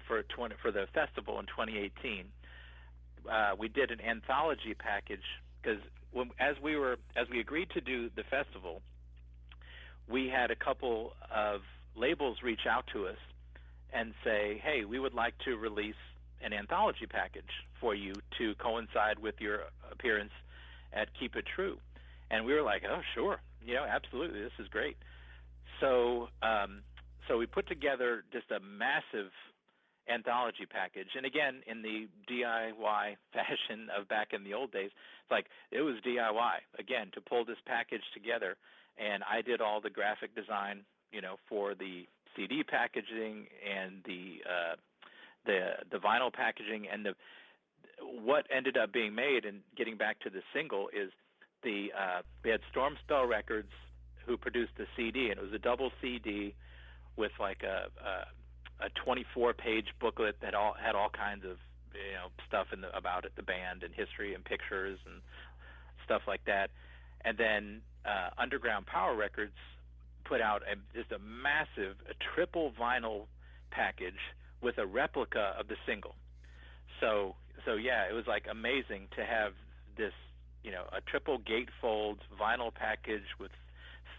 for the festival in 2018, we did an anthology package because as we agreed to do the festival, we had a couple of labels reach out to us and say, hey, we would like to release an anthology package for you to coincide with your appearance at Keep It True. And we were like, oh, sure, absolutely, this is great. So we put together just a massive anthology package. And again, in the DIY fashion of back in the old days, it's like it was DIY, again, to pull this package together. And I did all the graphic design, for the CD packaging and the vinyl packaging. And what ended up being made, and getting back to the single, is we had Storm Spell Records who produced the CD, and it was a double CD with like a 24-page booklet that had all kinds of stuff about it, the band and history and pictures and stuff like that. And then Underground Power Records put out just a massive triple vinyl package with a replica of the single. So yeah, it was like amazing to have this, a triple gatefold vinyl package with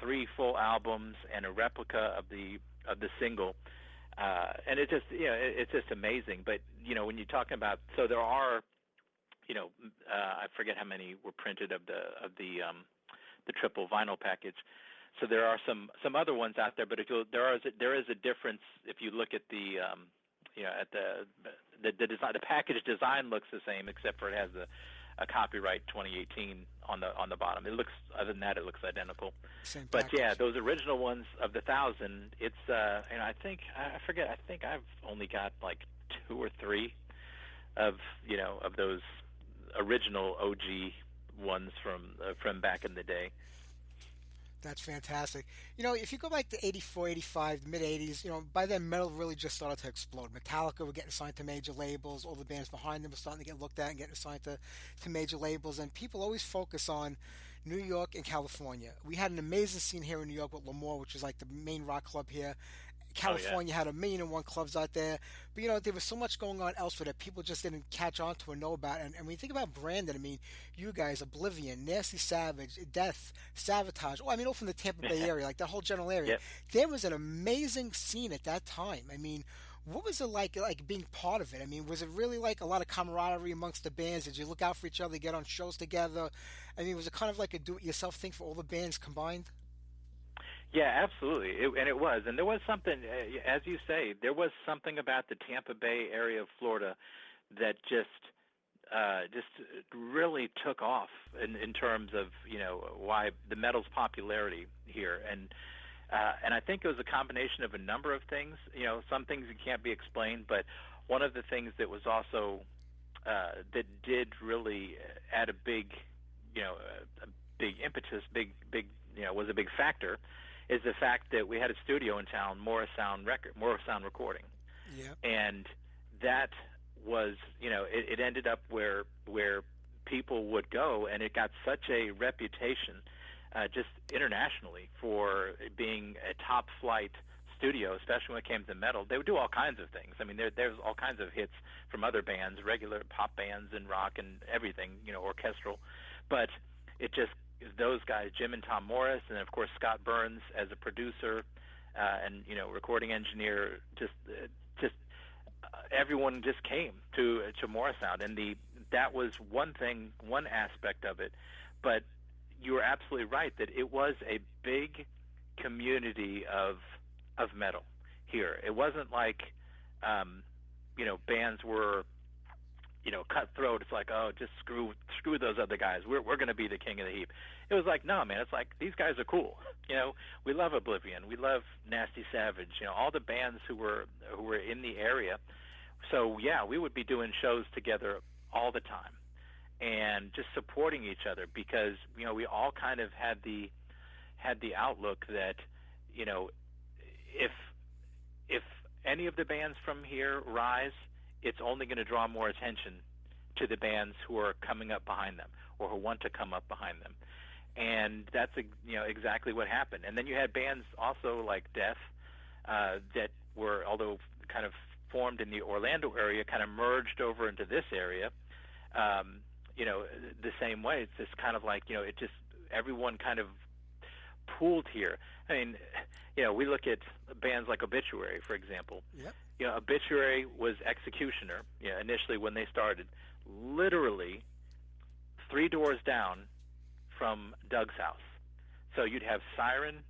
3 full albums and a replica of the single, and it's just amazing. But when you're talking about, so there are, I forget how many were printed of the triple vinyl package. So there are some other ones out there, but there is a difference if you look at the design. The package design looks the same, except for it has a copyright 2018 on the bottom. It looks, other than that, it looks identical. Same but package. yeah, those original ones of the 1,000, it's I think I've only got like 2 or 3 of those original OG ones from back in the day. That's fantastic. If you go back to 84, 85, the mid-'80s, by then metal really just started to explode. Metallica were getting signed to major labels. All the bands behind them were starting to get looked at and getting signed to major labels. And people always focus on New York and California. We had an amazing scene here in New York with Lemoore, which is like the main rock club here. California had 1,000,001 clubs out there. But, there was so much going on elsewhere that people just didn't catch on to or know about. And when you think about Brandon, I mean, you guys, Oblivion, Nasty Savage, Death, Sabotage, all from the Tampa Bay area, like that whole general area. Yep. There was an amazing scene at that time. I mean, what was it like being part of it? I mean, was it really like a lot of camaraderie amongst the bands? Did you look out for each other, get on shows together? I mean, was it kind of like a do-it-yourself thing for all the bands combined? Yeah, absolutely, it was. And there was something, as you say, there was something about the Tampa Bay area of Florida that just really took off in terms of, why the metal's popularity here. And I think it was a combination of a number of things. Some things that can't be explained, but one of the things that was also that did really add a big impetus, was a big factor, is the fact that we had a studio in town, Morris Sound Recording, Yeah. and that was, it ended up where people would go, and it got such a reputation, just internationally, for being a top flight studio, especially when it came to metal. They would do all kinds of things. I mean, there's all kinds of hits from other bands, regular pop bands and rock and everything, orchestral, but it just, those guys, Jim and Tom Morris, and of course Scott Burns as a producer, and recording engineer, just everyone just came to Morris Sound, and that was one thing, one aspect of it. But you were absolutely right that it was a big community of metal here. It wasn't like bands were cutthroat. It's like, oh, just screw those other guys. We're going to be the king of the heap. It was like, no, man. It's like, these guys are cool. We love Oblivion. We love Nasty Savage. All the bands who were in the area. So yeah, we would be doing shows together all the time, and just supporting each other, because we all kind of had the outlook that if any of the bands from here rise, it's only going to draw more attention to the bands who are coming up behind them, or who want to come up behind them. And that's exactly what happened. And then you had bands also like Death, that were, although kind of formed in the Orlando area, kind of merged over into this area, the same way. It's just kind of like, it just, everyone kind of pooled here. I mean, we look at bands like Obituary, for example. Yep. Obituary was Executioner, initially when they started, literally 3 doors down from Doug's house. So you'd have Siren,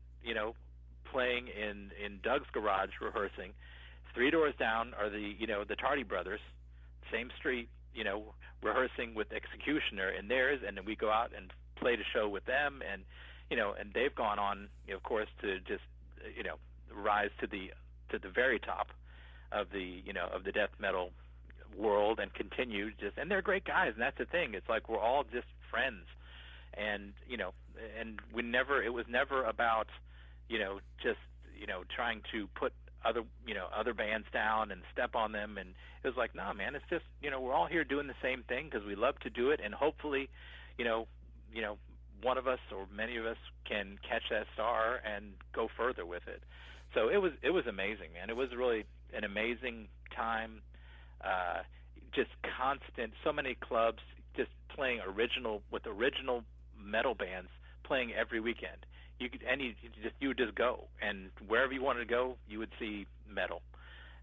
playing in Doug's garage, rehearsing. 3 doors down are the Tardy brothers, same street, rehearsing with Executioner in theirs, and then we go out and play the show with them, and and they've gone on, of course, to just rise to the very top of the of the death metal world, and continue and they're great guys, and that's the thing. It's like we're all just friends, and and it was never about just trying to put other bands down and step on them. And it was like, no, man, it's just we're all here doing the same thing because we love to do it, and hopefully one of us or many of us can catch that star and go further with it. So it was amazing, man. It was really an amazing time. Just constant, so many clubs just playing original metal bands, playing every weekend. You would just go, and wherever you wanted to go, you would see metal.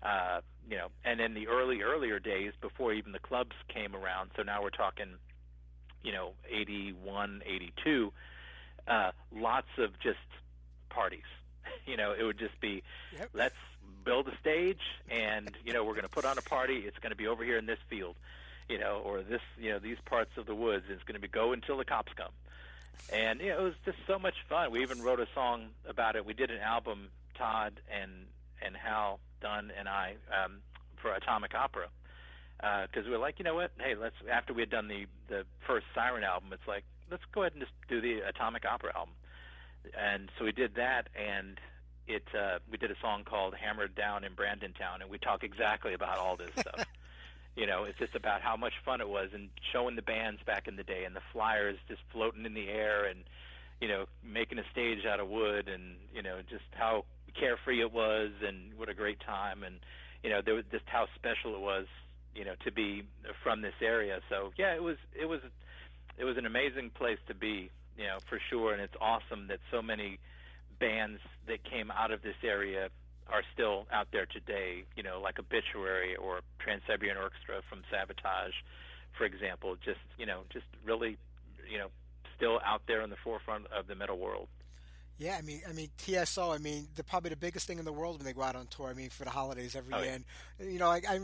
And in the earlier days, before even the clubs came around, so now we're talking 81, 82, lots of just parties. It would just be, Yep. Let's build a stage, and we're going to put on a party. It's going to be over here in this field, or this, these parts of the woods. It's going to be go until the cops come. And it was just so much fun. We even wrote a song about it. We did an album, Todd and Hal Dunn and I, for Atomic Opera, because we were like, you know what? Hey, after we had done the first Siren album, it's like, let's go ahead and just do the Atomic Opera album. And so we did that, and we did a song called Hammered Down in Brandon Town, and we talk exactly about all this stuff. It's just about how much fun it was, and showing the bands back in the day, and the flyers just floating in the air, and making a stage out of wood, and just how carefree it was, and what a great time, and there was just how special it was, to be from this area. So yeah, it was an amazing place to be, for sure, and it's awesome that so many bands that came out of this area are still out there today, like Obituary or Trans-Siberian Orchestra from Sabotage, for example, just really, still out there in the forefront of the metal world. Yeah, I mean TSO. I mean, they're probably the biggest thing in the world when they go out on tour. I mean, for the holidays every year. And I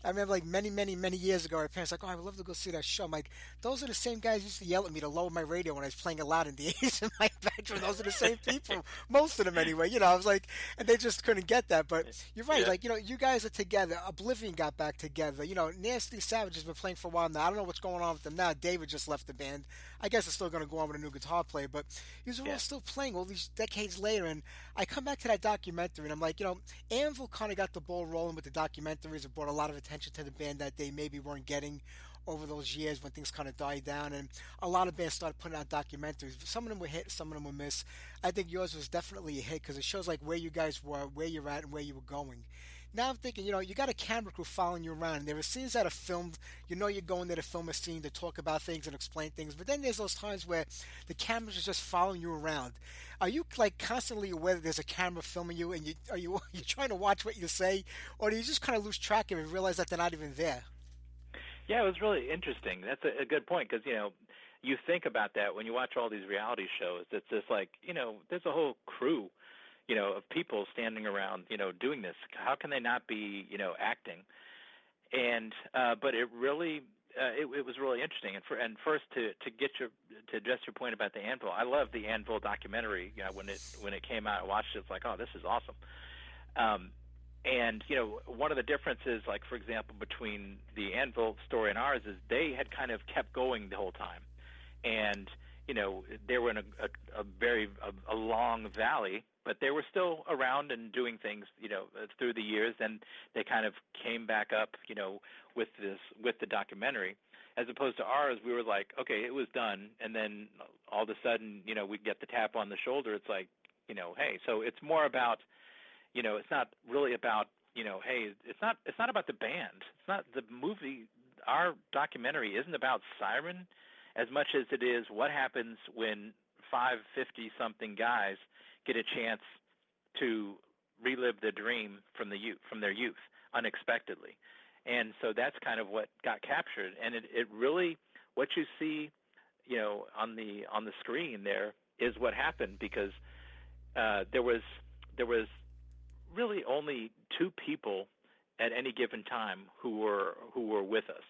remember like many years ago, my parents were like, oh, I would love to go see that show. I'm like, those are the same guys who used to yell at me to lower my radio when I was playing it loud in the A's in my bedroom. Those are the same people, most of them anyway. I was like, and they just couldn't get that. But you're right. Yeah. Like, you guys are together. Oblivion got back together. Nasty Savage has been playing for a while now. I don't know what's going on with them now. David just left the band. I guess it's still going to go on with a new guitar player, but these are all still playing. thing all these decades later, and I come back to that documentary, and I'm like, Anvil kind of got the ball rolling with the documentaries. It brought a lot of attention to the band that they maybe weren't getting over those years when things kind of died down, and a lot of bands started putting out documentaries. Some of them were hit, some of them were miss. I think yours was definitely a hit because it shows like where you guys were, where you're at, and where you were going. Now I'm thinking, you got a camera crew following you around, and there are scenes that are filmed. You're going there to film a scene to talk about things and explain things, but then there's those times where the camera's just following you around. Are you like constantly aware that there's a camera filming you, and are you trying to watch what you say, or do you just kind of lose track of it and realize that they're not even there? Yeah, it was really interesting. That's a good point because, you think about that when you watch all these reality shows. It's just like, there's a whole crew, of people standing around, doing this. How can they not be, acting? And but it really, it was really interesting. And first to address your point about the Anvil, I love the Anvil documentary. When it came out, I watched it. It's like, oh, this is awesome. And, one of the differences, like, for example, between the Anvil story and ours is they had kind of kept going the whole time. And, they were in a long valley, but they were still around and doing things, through the years. And they kind of came back up, with the documentary. As opposed to ours, we were like, okay, it was done. And then all of a sudden, we get the tap on the shoulder. It's like, hey, so it's more about, it's not really about, hey, it's not about the band. It's not the movie. Our documentary isn't about Siren as much as it is what happens when 50-something guys get a chance to relive the dream from their youth unexpectedly. And so that's kind of what got captured. And it really, what you see, on the screen there is what happened because there was really only two people at any given time who were with us.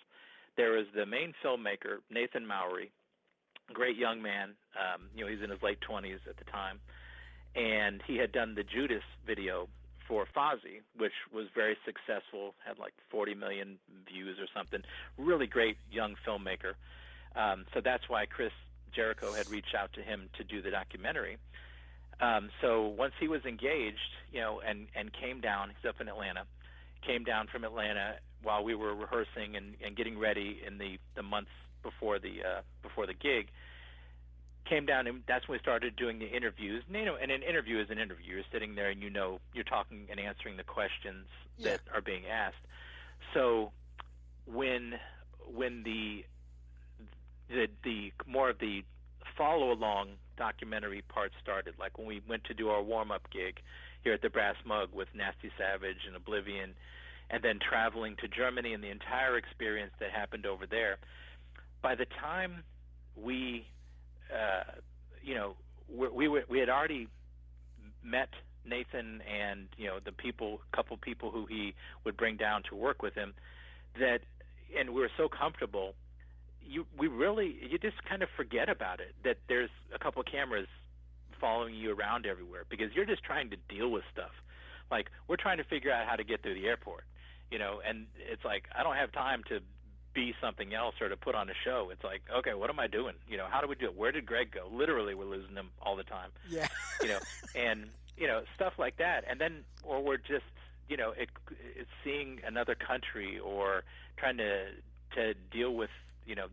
There was the main filmmaker, Nathan Mowry, great young man. He's in his late 20s at the time, and he had done the Judas video for Fozzy, which was very successful, had like 40 million views or something. Really great young filmmaker. So that's why Chris Jericho had reached out to him to do the documentary. So once he was engaged, and came down, he's up in Atlanta, came down from Atlanta while we were rehearsing and getting ready in the months before the gig, came down, and that's when we started doing the interviews. And an interview is an interview. You're sitting there and you're talking and answering the questions that are being asked. So when the more of the follow along documentary part started, like when we went to do our warm-up gig here at the Brass Mug with Nasty Savage and Oblivion, and then traveling to Germany and the entire experience that happened over there, by the time we had already met Nathan and couple people who he would bring down to work with him, and we were so comfortable. You just kind of forget about it, that there's a couple of cameras following you around everywhere because you're just trying to deal with stuff. Like, we're trying to figure out how to get through the airport, and it's like, I don't have time to be something else or to put on a show. It's like, okay, what am I doing? How do we do it? Where did Greg go? Literally, we're losing him all the time. Yeah. And, stuff like that. And then, or we're just, it's seeing another country or trying to deal with,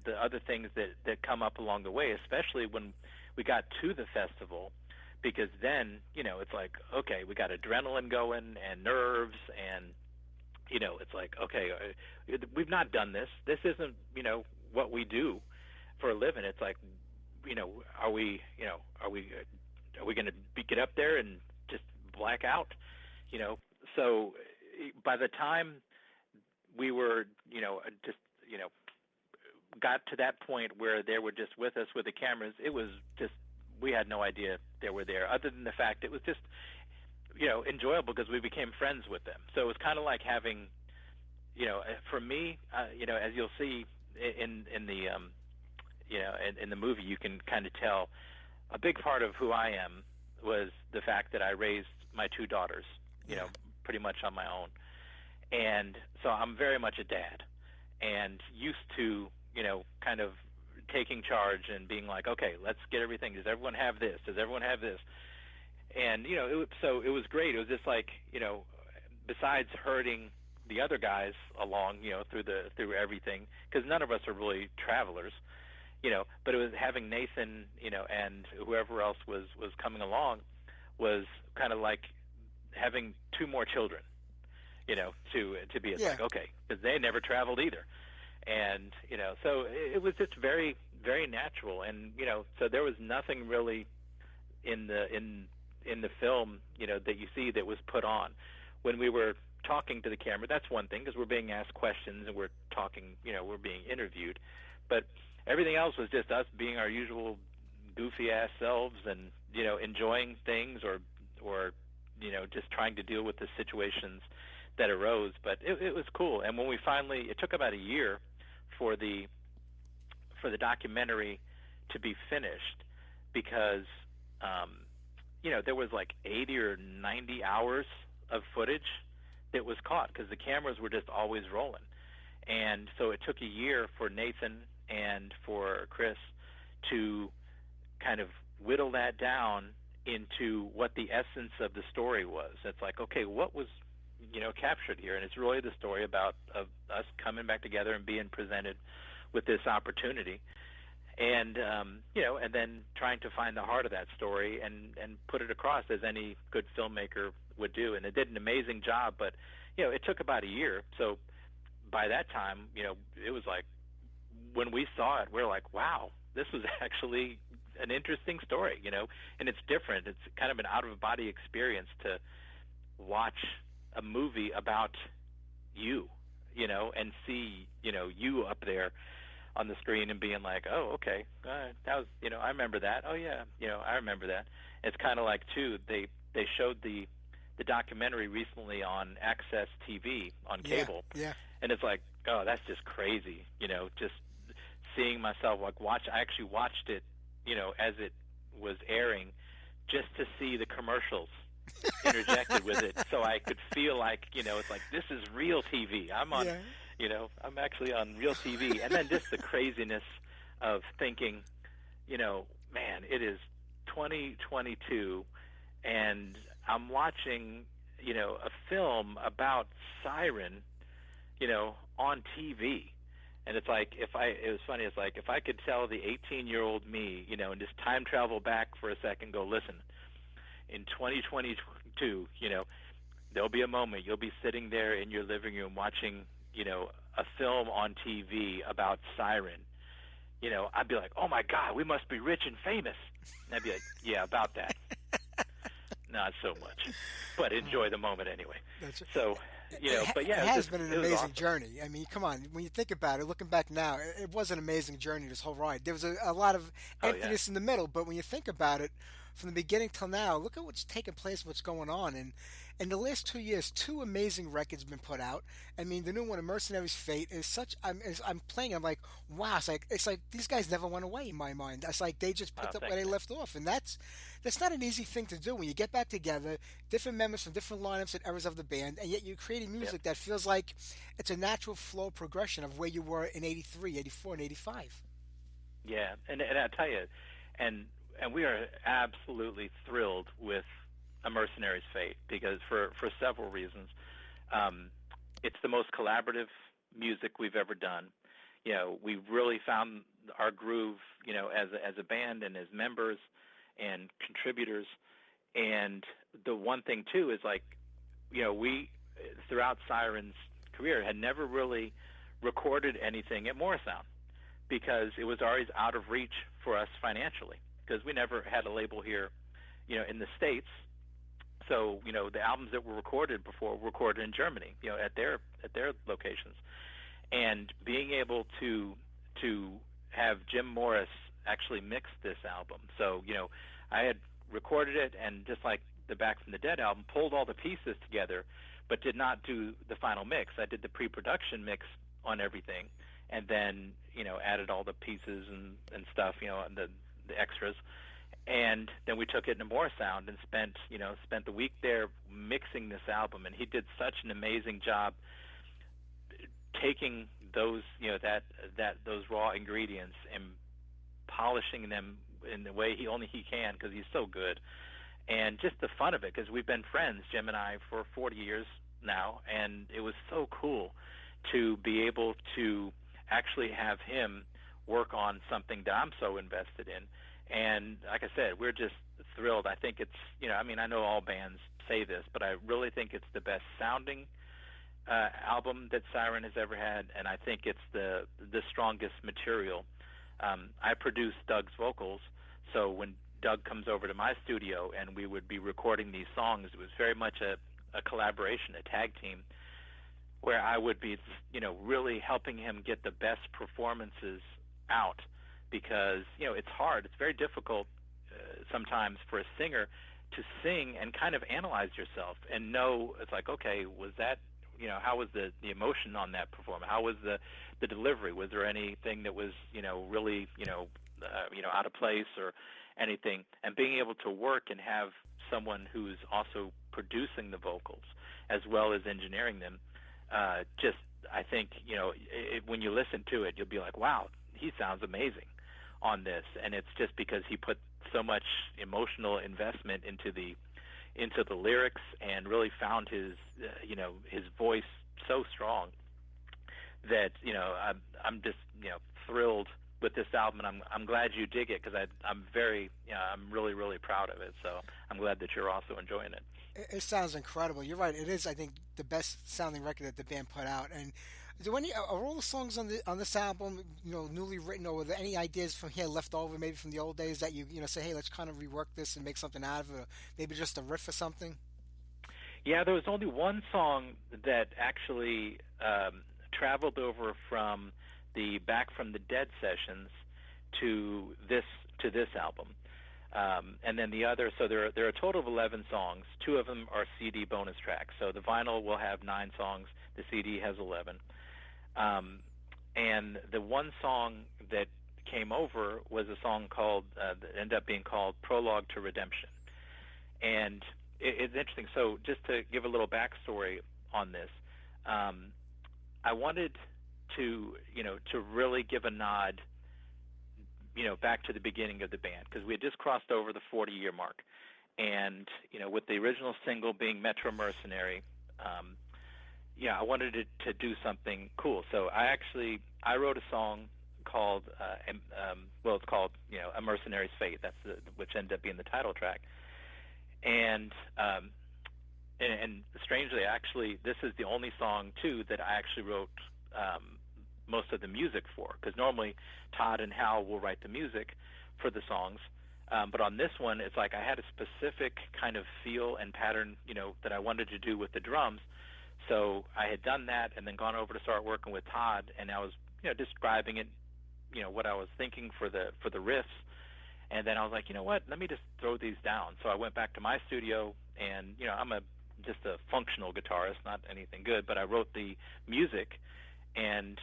the other things that come up along the way, especially when we got to the festival, because then, it's like, okay, we got adrenaline going and nerves and, it's like, okay, we've not done this. This isn't, what we do for a living. It's like, are we going to get up there and just black out? So by the time we were, got to that point where they were just with us with the cameras, it was just, we had no idea they were there, other than the fact it was just, enjoyable because we became friends with them. So it was kind of like having, for me, as you'll see in the, in the movie, you can kind of tell a big part of who I am was the fact that I raised my two daughters, pretty much on my own. And so I'm very much a dad and used to, kind of taking charge and being like, okay, let's get everything. Does everyone have this? Does everyone have this? And so it was great. It was just like, besides herding the other guys along, through everything, because none of us are really travelers, but it was having Nathan, and whoever else was coming along was kind of like having two more children, to be like, okay, because they never traveled either. And, so it was just very, very natural. And, so there was nothing really in the film, that you see that was put on. When we were talking to the camera, that's one thing, because we're being asked questions and we're talking, we're being interviewed. But everything else was just us being our usual goofy-ass selves and, enjoying things or just trying to deal with the situations that arose. But it was cool. And when we finally, it took about a year for the documentary to be finished, because there was like 80 or 90 hours of footage that was caught, because the cameras were just always rolling. And so it took a year for Nathan and for Chris to kind of whittle that down into what the essence of the story was. It's like, okay, what was captured here? And it's really the story about of us coming back together and being presented with this opportunity, and and then trying to find the heart of that story and put it across as any good filmmaker would do. And it did an amazing job, but it took about a year. So by that time, it was like, when we saw it, we're like, wow, this was actually an interesting story, and it's different. It's kind of an out-of-body experience to watch a movie about you, and see, you up there on the screen and being like, oh, okay, that was, I remember that. Oh, yeah, I remember that. It's kind of like, too, they showed the documentary recently on Access TV on cable. Yeah. And it's like, oh, that's just crazy, just seeing myself, like, I actually watched it, as it was airing, just to see the commercials interjected with it, so I could feel like, it's like, this is real TV. I'm on, I'm actually on real TV. And then just the craziness of thinking, man, it is 2022, and I'm watching, a film about Siren, on TV. And it's like, it was funny, it's like, if I could tell the 18-year-old me, and just time travel back for a second, go, listen, in 2022, there'll be a moment you'll be sitting there in your living room watching, a film on TV about Siren. I'd be like, oh my God, we must be rich and famous. And I'd be like, yeah, about that. Not so much, but enjoy the moment anyway. That's so, but yeah, it has been an amazing awesome journey. I mean, come on, when you think about it, looking back now, it was an amazing journey, this whole ride. There was a lot of emptiness in the middle, but when you think about it, from the beginning till now, look at what's taking place, what's going on. And in the last 2 years, 2 amazing records have been put out. I mean, the new one, A Mercenary's Fate, is such. I'm playing. I'm like, wow. It's like these guys never went away in my mind. It's like they just picked up where they left off, and that's not an easy thing to do when you get back together, different members from different lineups and eras of the band, and yet you're creating music that feels like it's a natural flow progression of where you were in '83, '84, and '85. Yeah, and I tell you, and we are absolutely thrilled with A Mercenary's Fate, because for several reasons. It's the most collaborative music we've ever done. We really found our groove, as a band and as members and contributors. And the one thing too is, like, we throughout Siren's career had never really recorded anything at Morrisound, because it was always out of reach for us financially, because we never had a label here, in the States. So, the albums that were recorded before were recorded in Germany, at their locations. And being able to have Jim Morris actually mix this album. So, I had recorded it, and just like the Back from the Dead album, pulled all the pieces together, but did not do the final mix. I did the pre-production mix on everything, and then, added all the pieces and stuff, and the extras. And then we took it into Morrisound and spent the week there mixing this album. And he did such an amazing job taking those, those raw ingredients and polishing them in the way only he can, because he's so good. And just the fun of it, because we've been friends, Jim and I, for 40 years now, and it was so cool to be able to actually have him work on something that I'm so invested in. And like I said, we're just thrilled. I think it's, I know all bands say this, but I really think it's the best sounding album that Siren has ever had, and I think it's the strongest material. I produced Doug's vocals, so when Doug comes over to my studio and we would be recording these songs, it was very much a collaboration, a tag team, where I would be, really helping him get the best performances out, because, it's hard. It's very difficult sometimes for a singer to sing and kind of analyze yourself and know, it's like, okay, was that, how was the emotion on that performance? How was the delivery? Was there anything that was, really, out of place or anything? And being able to work and have someone who's also producing the vocals as well as engineering them, just, I think, when you listen to it, you'll be like, wow, he sounds amazing on this. And it's just because he put so much emotional investment into the lyrics and really found his his voice so strong that I'm just thrilled with this album, and I'm glad you dig it, because I'm really, really proud of it. So I'm glad that you're also enjoying it. It sounds incredible. You're right. It is, I think, the best sounding record that the band put out. And are all the songs on this album, newly written, or were there any ideas from here left over, maybe from the old days, that you say, hey, let's kind of rework this and make something out of it, or maybe just a riff or something? Yeah, there was only one song that actually traveled over from the Back from the Dead sessions to this album. And then the other, so there are a total of 11 songs. 2 of them are CD bonus tracks. So the vinyl will have 9 songs. The CD has 11. And the one song that came over was a song called, that ended up being called Prologue to Redemption. And it's interesting. So just to give a little backstory on this, I wanted to really give a nod, back to the beginning of the band, because we had just crossed over the 40-year mark. And, with the original single being Metro Mercenary, I wanted to do something cool. So I wrote a song called, it's called, A Mercenary's Fate. That's which ended up being the title track. And strangely, actually, this is the only song, too, that I actually wrote most of the music for, because normally Todd and Hal will write the music for the songs, but on this one, it's like I had a specific kind of feel and pattern, that I wanted to do with the drums. So I had done that and then gone over to start working with Todd, and I was, describing it, what I was thinking for the riffs, and then I was like, what, let me just throw these down. So I went back to my studio, and, I'm just a functional guitarist, not anything good, but I wrote the music and,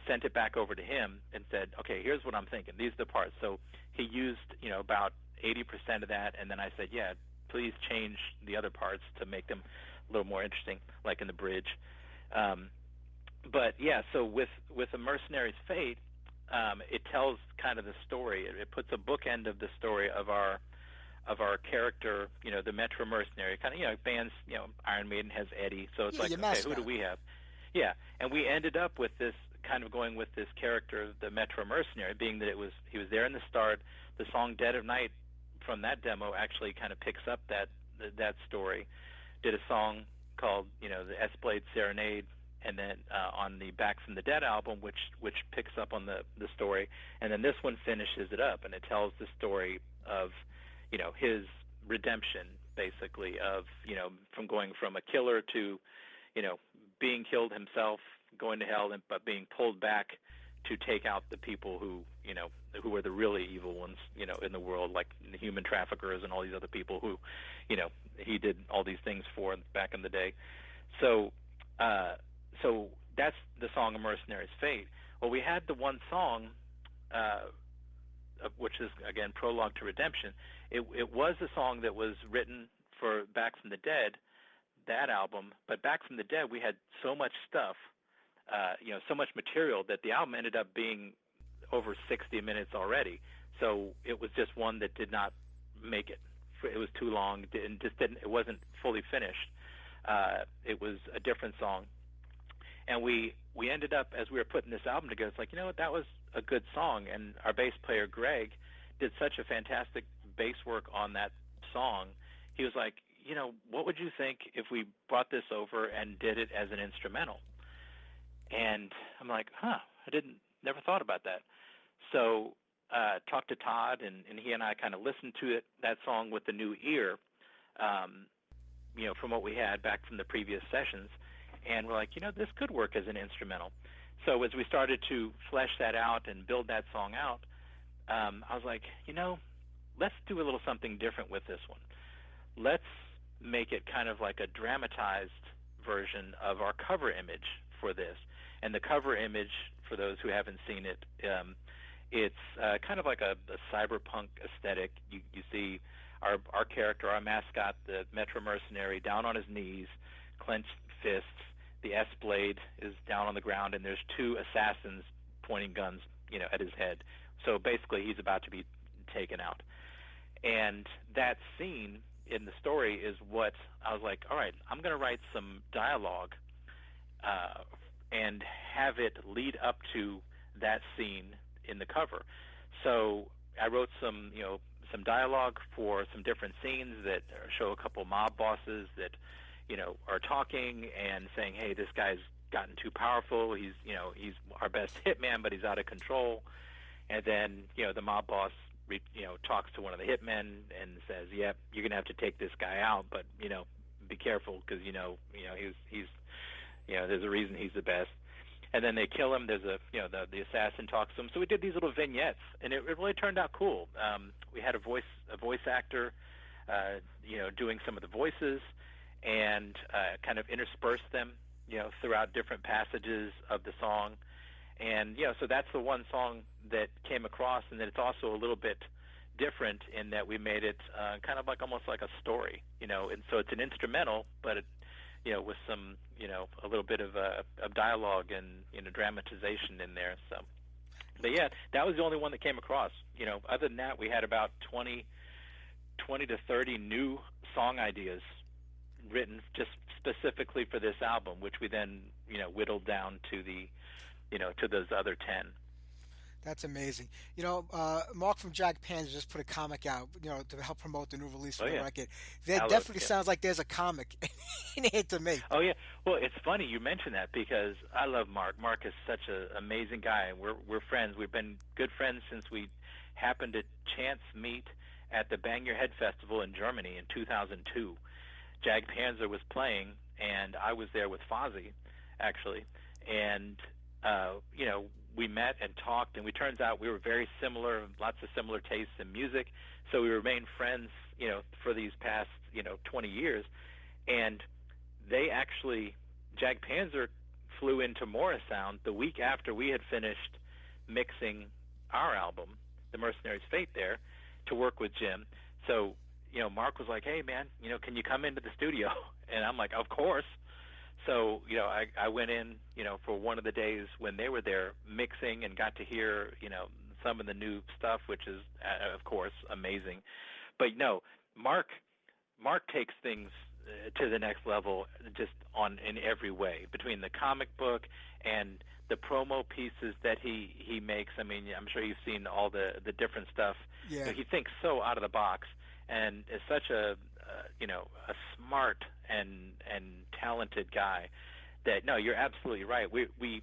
sent it back over to him and said, okay, here's what I'm thinking. These are the parts. So he used, about 80% of that, and then I said, yeah, please change the other parts to make them a little more interesting, like in the bridge. But yeah, so with A Mercenary's Fate, it tells kind of the story. It puts a bookend of the story of our character, the Metro Mercenary. Kind of, bands, Iron Maiden has Eddie, so it's like, okay, who do we have? Yeah, and we ended up with this kind of going with this character, the Metro Mercenary, being that he was there in the start. The song Dead of Night from that demo actually kind of picks up that story. Did a song called, the S-Blade Serenade, and then on the Back from the Dead album, which picks up on the story. And then this one finishes it up, and it tells the story of, his redemption, basically, of, from going from a killer to, being killed himself, going to hell, but being pulled back to take out the people who were the really evil ones, in the world, like the human traffickers and all these other people who, he did all these things for back in the day. So that's the song A Mercenary's Fate. Well, we had the one song, which is, again, Prologue to Redemption. It was a song that was written for Back from the Dead, that album, but Back from the Dead, we had so much stuff, so much material, that the album ended up being over 60 minutes already. So it was just one that did not make it. It was too long and just didn't. It wasn't fully finished. It was a different song, and we ended up, as we were putting this album together, it's like, you know what, that was a good song, and our bass player Greg did such a fantastic bass work on that song. He was like, you know, what would you think if we brought this over and did it as an instrumental? And I'm like, never thought about that. So talked to Todd, and he and I kind of listened to that song with the new ear, you know, from what we had back from the previous sessions. And we're like, you know, this could work as an instrumental. So as we started to flesh that out and build that song out, I was like, you know, let's do a little something different with this one. Let's make it kind of like a dramatized version of our cover image for this. And the cover image, for those who haven't seen it, it's kind of like a cyberpunk aesthetic. You see our character, our mascot, the Metro Mercenary, down on his knees, clenched fists. The S-blade is down on the ground, and there's two assassins pointing guns, you know, at his head. So basically, he's about to be taken out. And that scene in the story is what I was like, all right, I'm going to write some dialogue and have it lead up to that scene in the cover. So I wrote some dialogue for some different scenes that show a couple mob bosses that, you know, are talking and saying, hey, this guy's gotten too powerful. He's our best hitman, but he's out of control. And then, you know, the mob boss, talks to one of the hitmen and says, yep, you're going to have to take this guy out, but, you know, be careful because, he's there's a reason he's the best. And then they kill him. There's the assassin talks to him. So we did these little vignettes, and it really turned out cool. We had a voice actor, doing some of the voices, and kind of interspersed them, throughout different passages of the song. And, so that's the one song that came across, and then it's also a little bit different in that we made it kind of like almost like a story, and so it's an instrumental, but it, with some, a little bit of dialogue and, dramatization in there. So, but yeah, that was the only one that came across. Other than that, we had about 20 to 30 new song ideas written just specifically for this album, which we then, whittled down to the, to those other 10. That's amazing. Mark from Jag Panzer just put a comic out, to help promote the new release of the record. There definitely sounds like there's a comic in it to me. Oh, yeah. Well, it's funny you mention that because I love Mark. Mark is such an amazing guy, and we're friends. We've been good friends since we happened to chance meet at the Bang Your Head Festival in Germany in 2002. Jag Panzer was playing, and I was there with Fozzy, actually. And, we met and talked, and it turns out we were very similar, lots of similar tastes in music. So we remained friends, for these past, 20 years. And they actually, Jag Panzer flew into Morrisound the week after we had finished mixing our album, The Mercenary's Fate, there to work with Jim. So, Mark was like, hey, man, can you come into the studio? And I'm like, of course. So, I went in, for one of the days when they were there mixing and got to hear, some of the new stuff, which is, of course, amazing. But, Mark takes things to the next level just in every way, between the comic book and the promo pieces that he makes. I mean, I'm sure you've seen all the different stuff. Yeah. He thinks so out of the box and is such a smart and talented guy that, no, you're absolutely right. We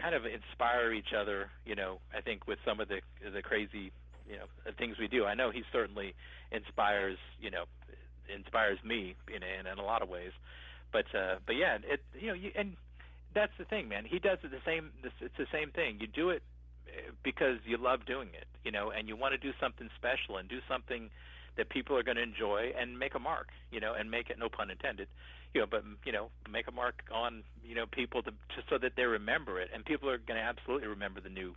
kind of inspire each other, I think with some of the crazy, things we do. I know he certainly inspires me in a lot of ways. But yeah, and that's the thing, man. He does it it's the same thing. You do it because you love doing it, and you want to do something special and do something that people are going to enjoy and make a mark, and make it, no pun intended, but make a mark on, people just so that they remember it. And people are going to absolutely remember the new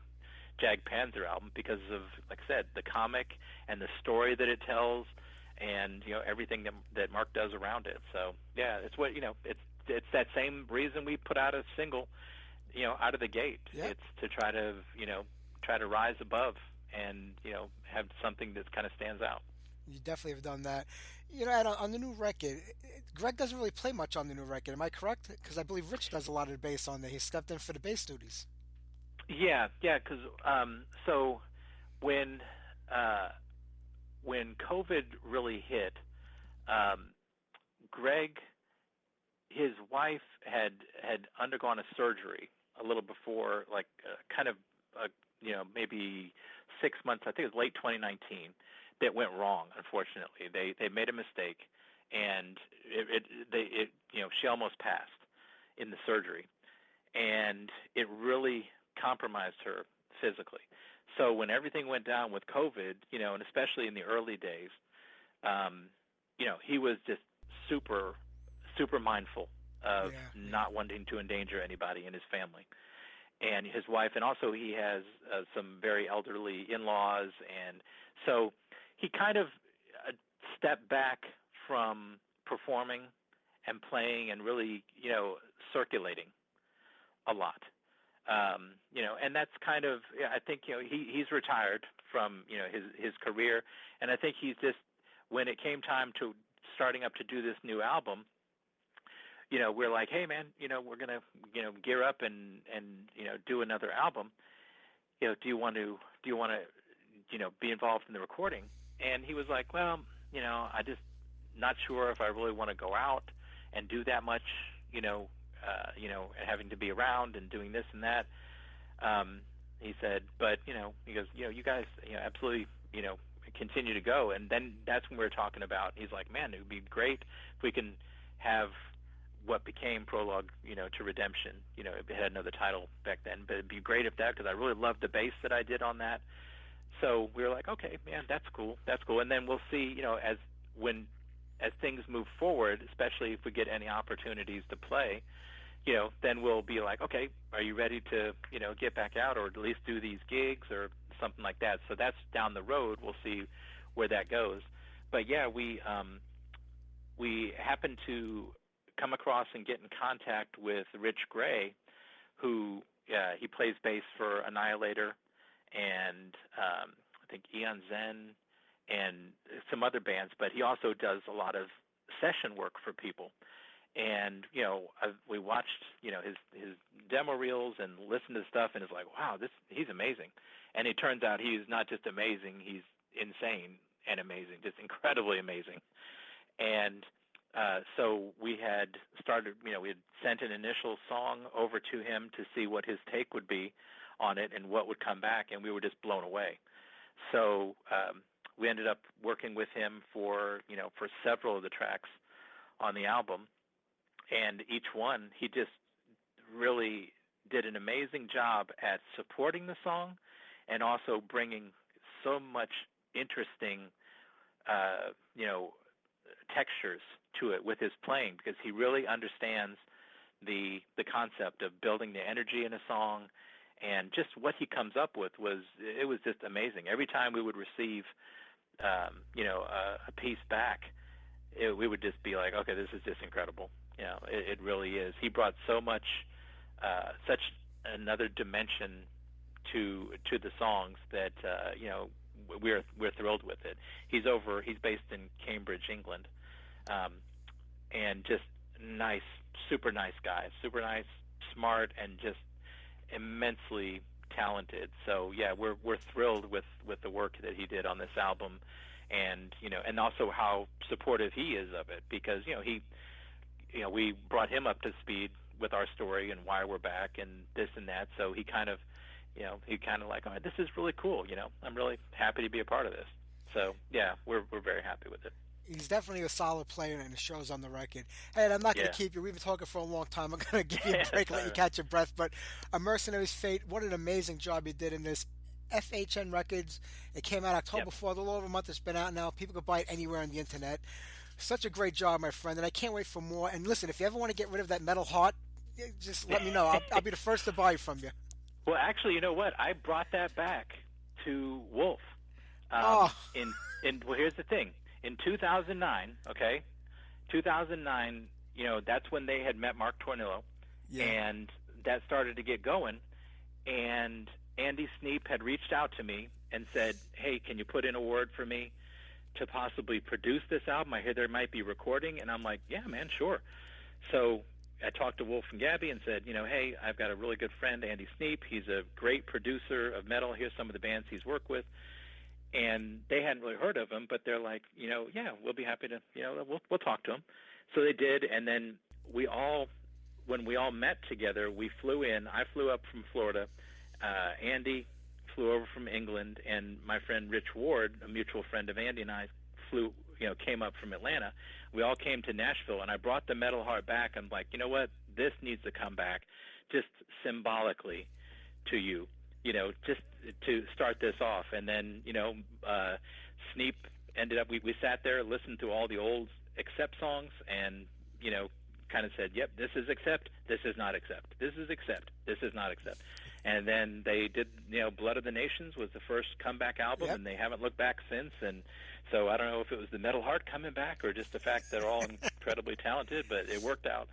Jag Panzer album because of, like I said, the comic and the story that it tells and, everything that Mark does around it. So, yeah, it's what, it's that same reason we put out a single, out of the gate. Yeah. It's to try to, try to rise above and have something that kind of stands out. You definitely have done that. And on the new record, Greg doesn't really play much on the new record. Am I correct? Because I believe Rich does a lot of the bass on there. He stepped in for the bass duties. Yeah, because so when COVID really hit, Greg, his wife had undergone a surgery a little before, like maybe 6 months. I think it was late 2019 that went wrong. Unfortunately, they made a mistake, and she almost passed in the surgery, and it really compromised her physically. So when everything went down with COVID, and especially in the early days, he was just super, super mindful of not wanting to endanger anybody in his family and his wife. And also he has some very elderly in-laws. And so he kind of stepped back from performing and playing and really, circulating a lot. And that's kind of, I think, he's retired from, his career. And I think he's just, when it came time to starting up to do this new album, we're like, hey man, we're going to, gear up and do another album. Do you want to, be involved in the recording? And he was like, well, I just not sure if I really want to go out and do that much, having to be around and doing this and that. He said, but, he goes, you guys, absolutely, continue to go. And then that's when we were talking about, he's like, man, it would be great if we can have what became Prologue, to Redemption. It had another title back then, but it'd be great if that, because I really loved the bass that I did on that. So we were like, okay, man, that's cool. And then we'll see, as things move forward, especially if we get any opportunities to play, then we'll be like, okay, are you ready to, get back out or at least do these gigs or something like that? So that's down the road. We'll see where that goes. But yeah, we happened to come across and get in contact with Rich Gray, who he plays bass for Annihilator and I think Eon Zen and some other bands, but he also does a lot of session work for people. And we watched his demo reels and listened to stuff, and it's like, wow, he's amazing. And it turns out he's not just amazing; he's insane and amazing, just incredibly amazing. And so we had started, we had sent an initial song over to him to see what his take would be on it and what would come back, and we were just blown away. So we ended up working with him for several of the tracks on the album. And each one, he just really did an amazing job at supporting the song and also bringing so much interesting, textures to it with his playing, because he really understands the concept of building the energy in a song, and just what he comes up with was just amazing. Every time we would receive, a piece back, we would just be like, okay, this is just incredible. It really is. He brought so much, such another dimension to the songs that we're thrilled with it. He's based in Cambridge, England, and just nice, super nice guy, super nice, smart, and just immensely talented. So yeah, we're thrilled with the work that he did on this album, and and also how supportive he is of it, because we brought him up to speed with our story and why we're back and this and that. So he kind of like, oh, this is really cool. I'm really happy to be a part of this. So yeah, we're very happy with it. He's definitely a solid player, and it shows on the record. Hey, and I'm not going to keep you. We've been talking for a long time. I'm going to give you a break, let you catch your breath. But A Mercenary's Fate, what an amazing job you did in this. FHN Records. It came out October 4th, a little over a month. It's been out now. People can buy it anywhere on the internet. Such a great job, my friend, and I can't wait for more. And listen, if you ever want to get rid of that metal heart, just let me know. I'll be the first to buy it from you. Well, actually, you know what? I brought that back to Wolf. Well, here's the thing. In 2009, 2009, that's when they had met Mark Tornillo, and that started to get going. And Andy Sneap had reached out to me and said, hey, can you put in a word for me to possibly produce this album? I hear there might be recording. And I'm like, yeah, man, sure. So I talked to Wolf and Gabby and said, hey, I've got a really good friend, Andy Sneap. He's a great producer of metal. Here's some of the bands he's worked with. And they hadn't really heard of him, but they're like, yeah, we'll be happy to, we'll talk to him. So they did, and then when we all met together, we flew in. I flew up from Florida. Andy flew over from England, and my friend Rich Ward, a mutual friend of Andy and I, came up from Atlanta. We all came to Nashville, and I brought the Metal Heart back. I'm like, you know what? This needs to come back, just symbolically, to you. Just to start this off. And then, Sneap ended up, we sat there, listened to all the old Accept songs, and, kind of said, yep, this is Accept, this is not Accept, this is Accept, this is not Accept. And then they did, Blood of the Nations was the first comeback album, and they haven't looked back since. And so I don't know if it was the Metal Heart coming back or just the fact they're all incredibly talented, but it worked out.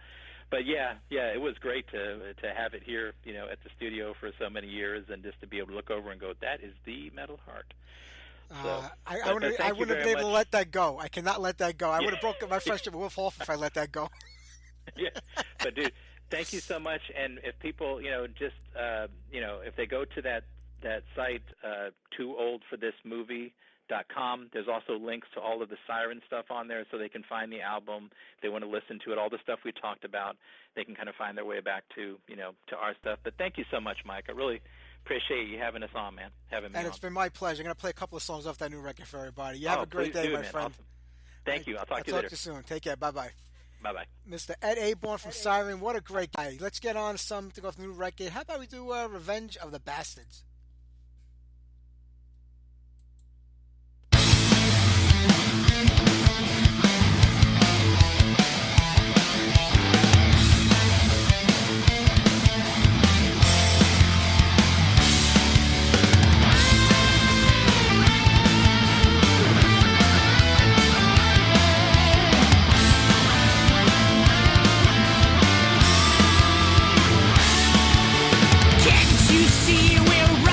But yeah, it was great to have it here, at the studio for so many years, and just to be able to look over and go, that is the Metal Heart. So, I wouldn't have been able to let that go. I cannot let that go. I would have broken my friendship with Wolf Hoff if I let that go. Yeah, but dude, thank you so much. And if people, if they go to that site, TooOldForThisMovie.com, there's also links to all of the Siren stuff on there, so they can find the album. If they want to listen to it, all the stuff we talked about, they can kind of find their way back to, to our stuff. But thank you so much, Mike. I really appreciate you having us on, man. And it's been my pleasure. I'm going to play a couple of songs off that new record for everybody. You have a great day, my friend. Awesome. Thank you. I'll talk to you later. Talk to you soon. Take care. Bye-bye. Bye-bye. Mr. Ed Aborn from Siren. What a great guy. Let's get on something off the new record. How about we do Revenge of the Bastards? Can't you see we're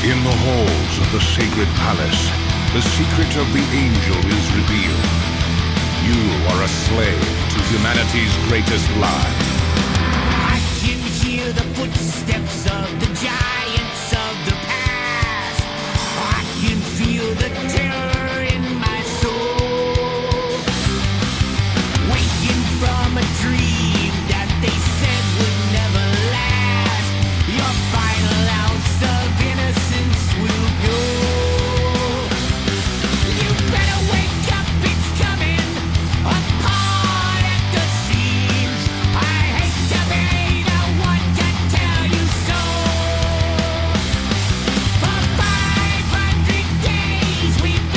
In the halls of the sacred palace, the secret of the angel is revealed. You are a slave to humanity's greatest lie. I can hear the footsteps of the giants of the past. I can feel the terror in my soul. Waking from a dream that they said would never last. Your final ounce of innocence will go. You better wake up, it's coming. Apart at the seams. I hate to be the one to tell you so. For 500 days we've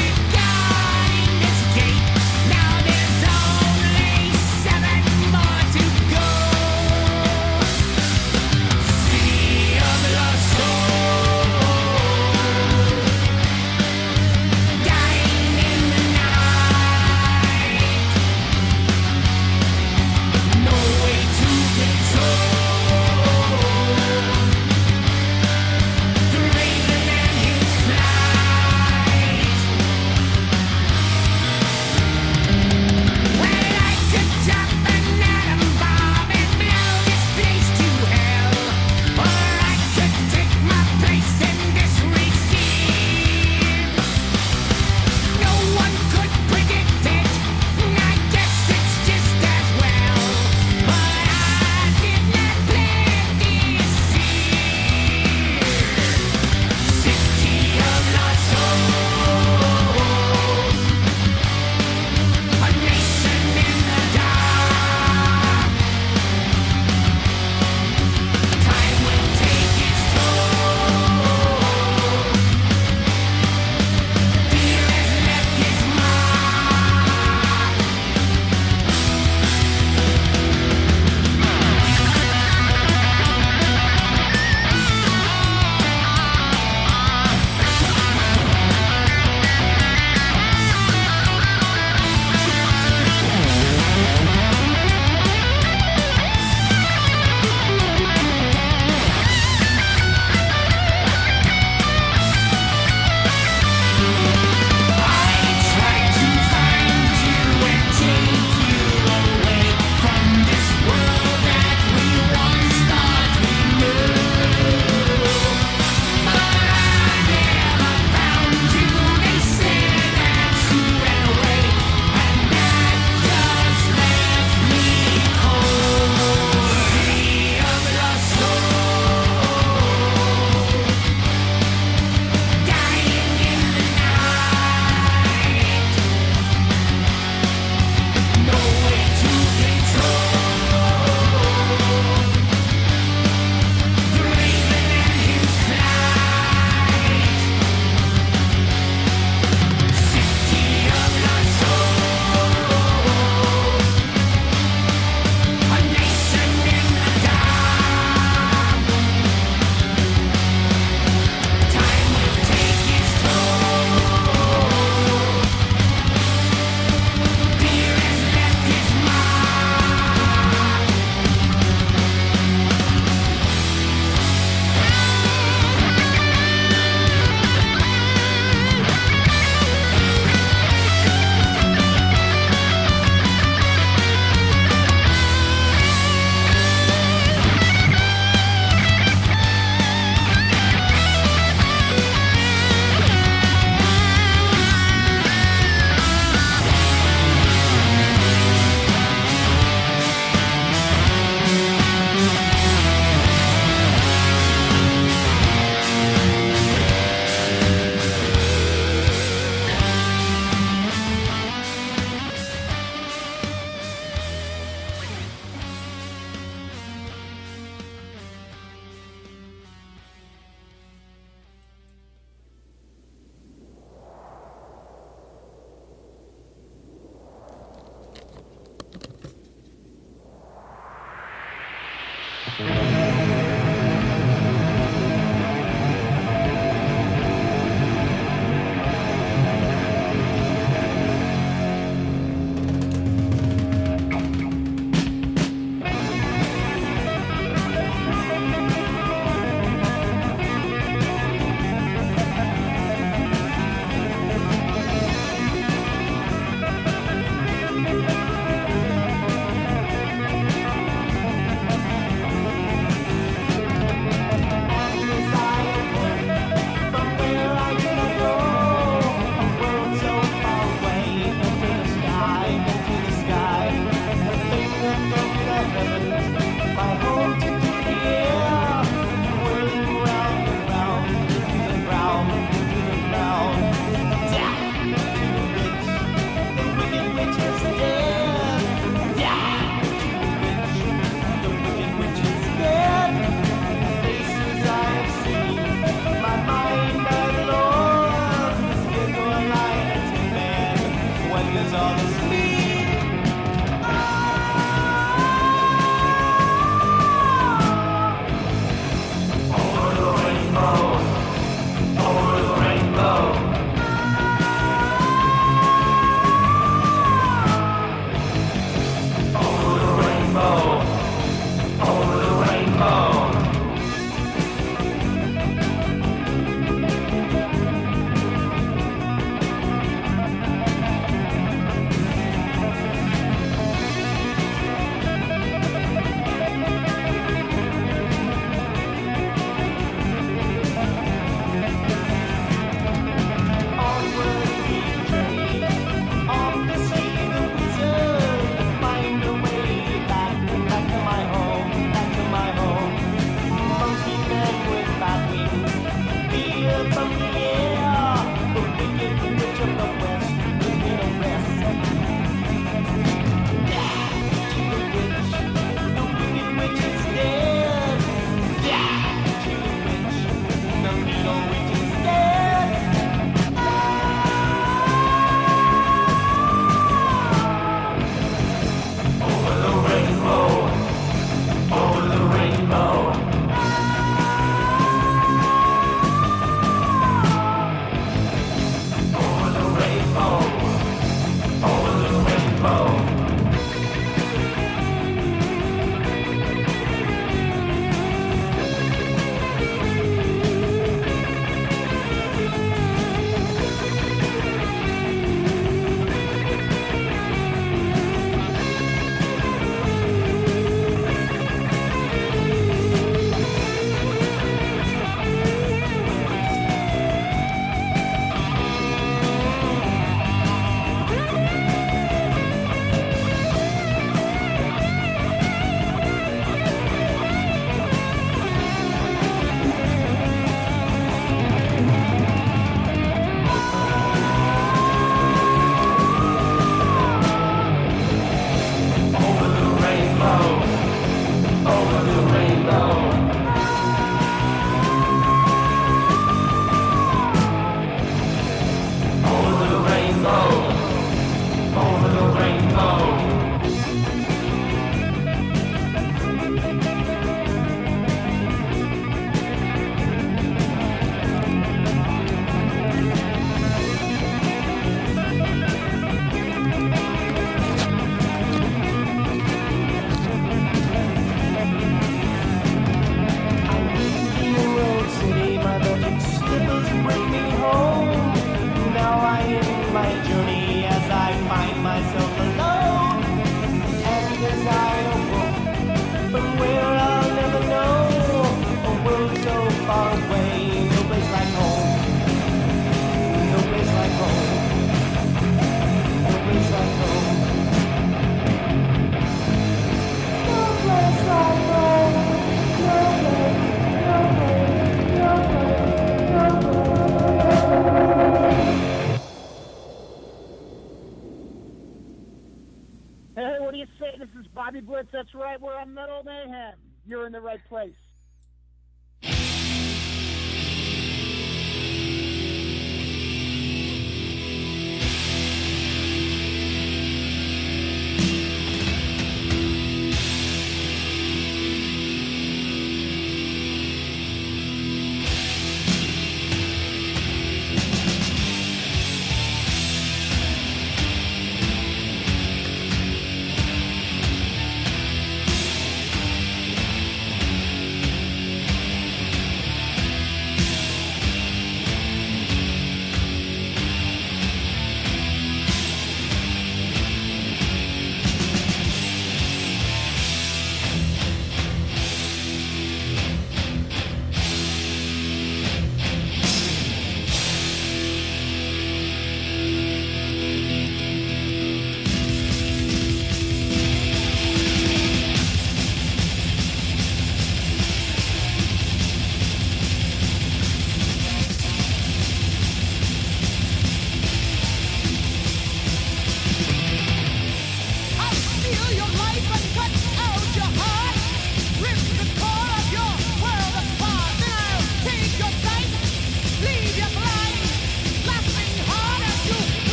That's right. We're on Metal Mayhem. You're in the right place.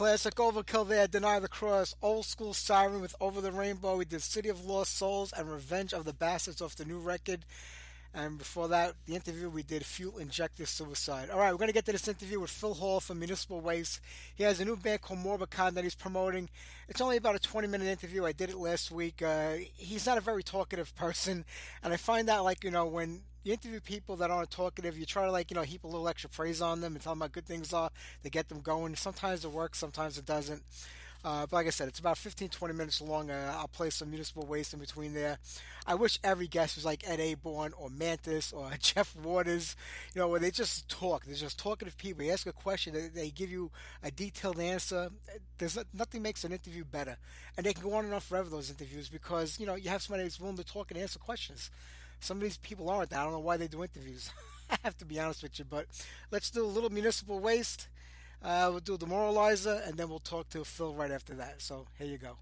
Classic overkill there, Deny the Cross. Old school Siren with Over the Rainbow. We did City of Lost Souls and Revenge of the Bastards off the new record. And before that, the interview we did Fuel Injector Suicide. All right, we're going to get to this interview with Phil Hall from Municipal Waste. He has a new band called Morbicon that he's promoting. It's only about a 20-minute interview. I did it last week. He's not a very talkative person. And I find out, like, when you interview people that aren't talkative, you try to, like, heap a little extra praise on them and tell them how good things are to get them going. Sometimes it works, sometimes it doesn't. But like I said, it's about 15, 20 minutes long. I'll play some Municipal Waste in between there. I wish every guest was like Ed Aborn or Mantis or Jeff Waters, where they just talk. They're just talkative people. You ask a question, they give you a detailed answer. Nothing makes an interview better. And they can go on and on forever, those interviews, because, you have somebody who's willing to talk and answer questions. Some of these people aren't. I don't know why they do interviews. I have to be honest with you. But let's do a little Municipal Waste. We'll do Demoralizer, and then we'll talk to Phil right after that. So here you go.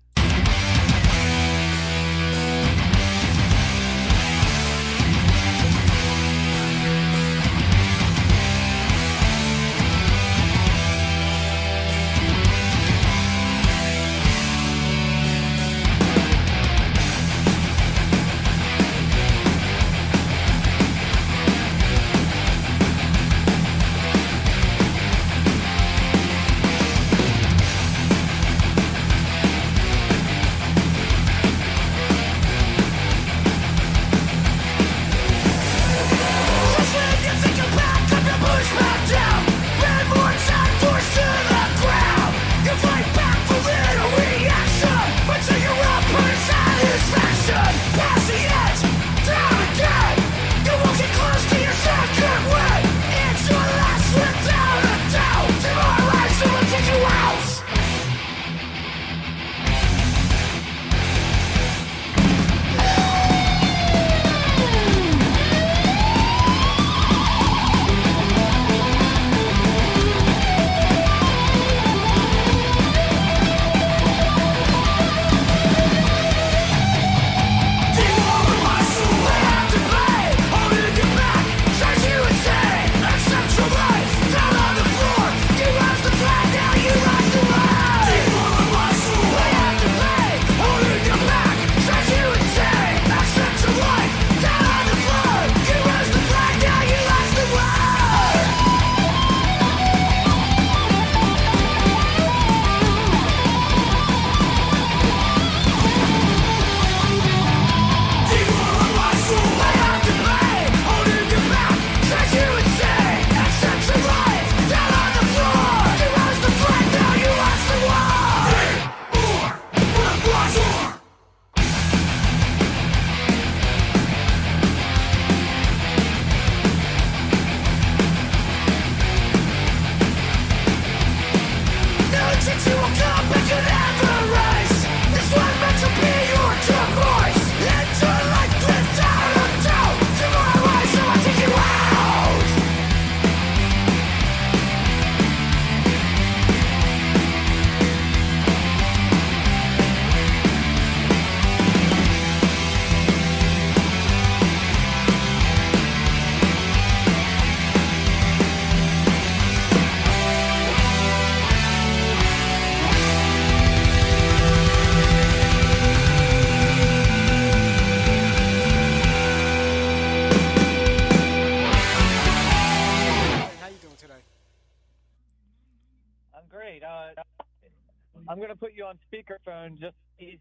I'm going to put you on speakerphone just easy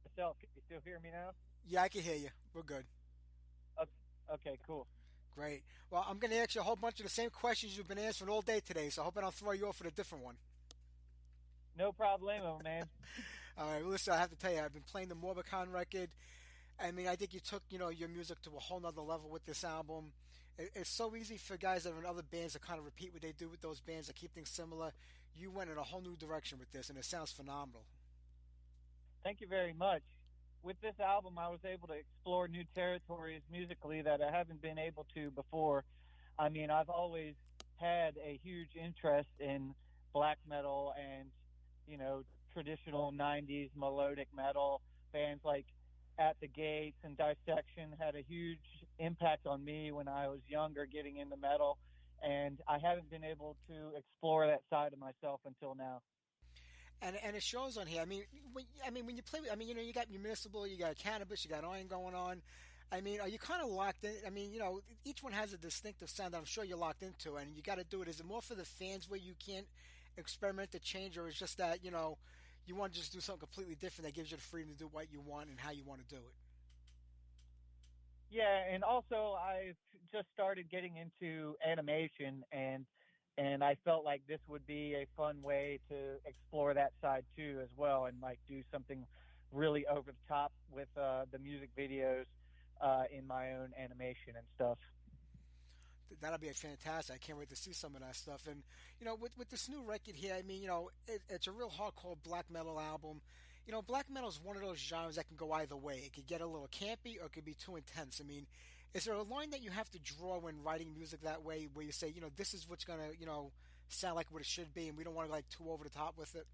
yourself. Can you still hear me now? Yeah, I can hear you. We're good. Okay, cool. Great. Well, I'm going to ask you a whole bunch of the same questions you've been answering all day today, so I hope I don't throw you off with a different one. No problemo, man. All right, well, listen, I have to tell you, I've been playing the Morbicon record. I mean, I think you took, your music to a whole nother level with this album. It's so easy for guys that are in other bands to kind of repeat what they do with those bands that keep things similar. You went in a whole new direction with this, and it sounds phenomenal. Thank you very much. With this album, I was able to explore new territories musically that I haven't been able to before. I mean, I've always had a huge interest in black metal and, traditional 90s melodic metal. Bands like At the Gates and Dissection had a huge impact on me when I was younger getting into metal, and I haven't been able to explore that side of myself until now. And it shows on here. I mean, when you play, you got Municipal, you got Cannabis, you got Iron going on. I mean, are you kind of locked in? I mean, each one has a distinctive sound that I'm sure you're locked into, and you got to do it. Is it more for the fans where you can't experiment to change, or is just that, you want to just do something completely different that gives you the freedom to do what you want and how you want to do it? Yeah, and also I've just started getting into animation, and I felt like this would be a fun way to explore that side too as well, and like do something really over the top with the music videos in my own animation and stuff. That'll be fantastic. I can't wait to see some of that stuff. And with this new record here, I mean, it's a real hardcore black metal album. Black metal is one of those genres that can go either way. It could get a little campy or it could be too intense. I mean, is there a line that you have to draw when writing music that way, where you say, this is what's gonna, sound like what it should be, and we don't want to like too over the top with it?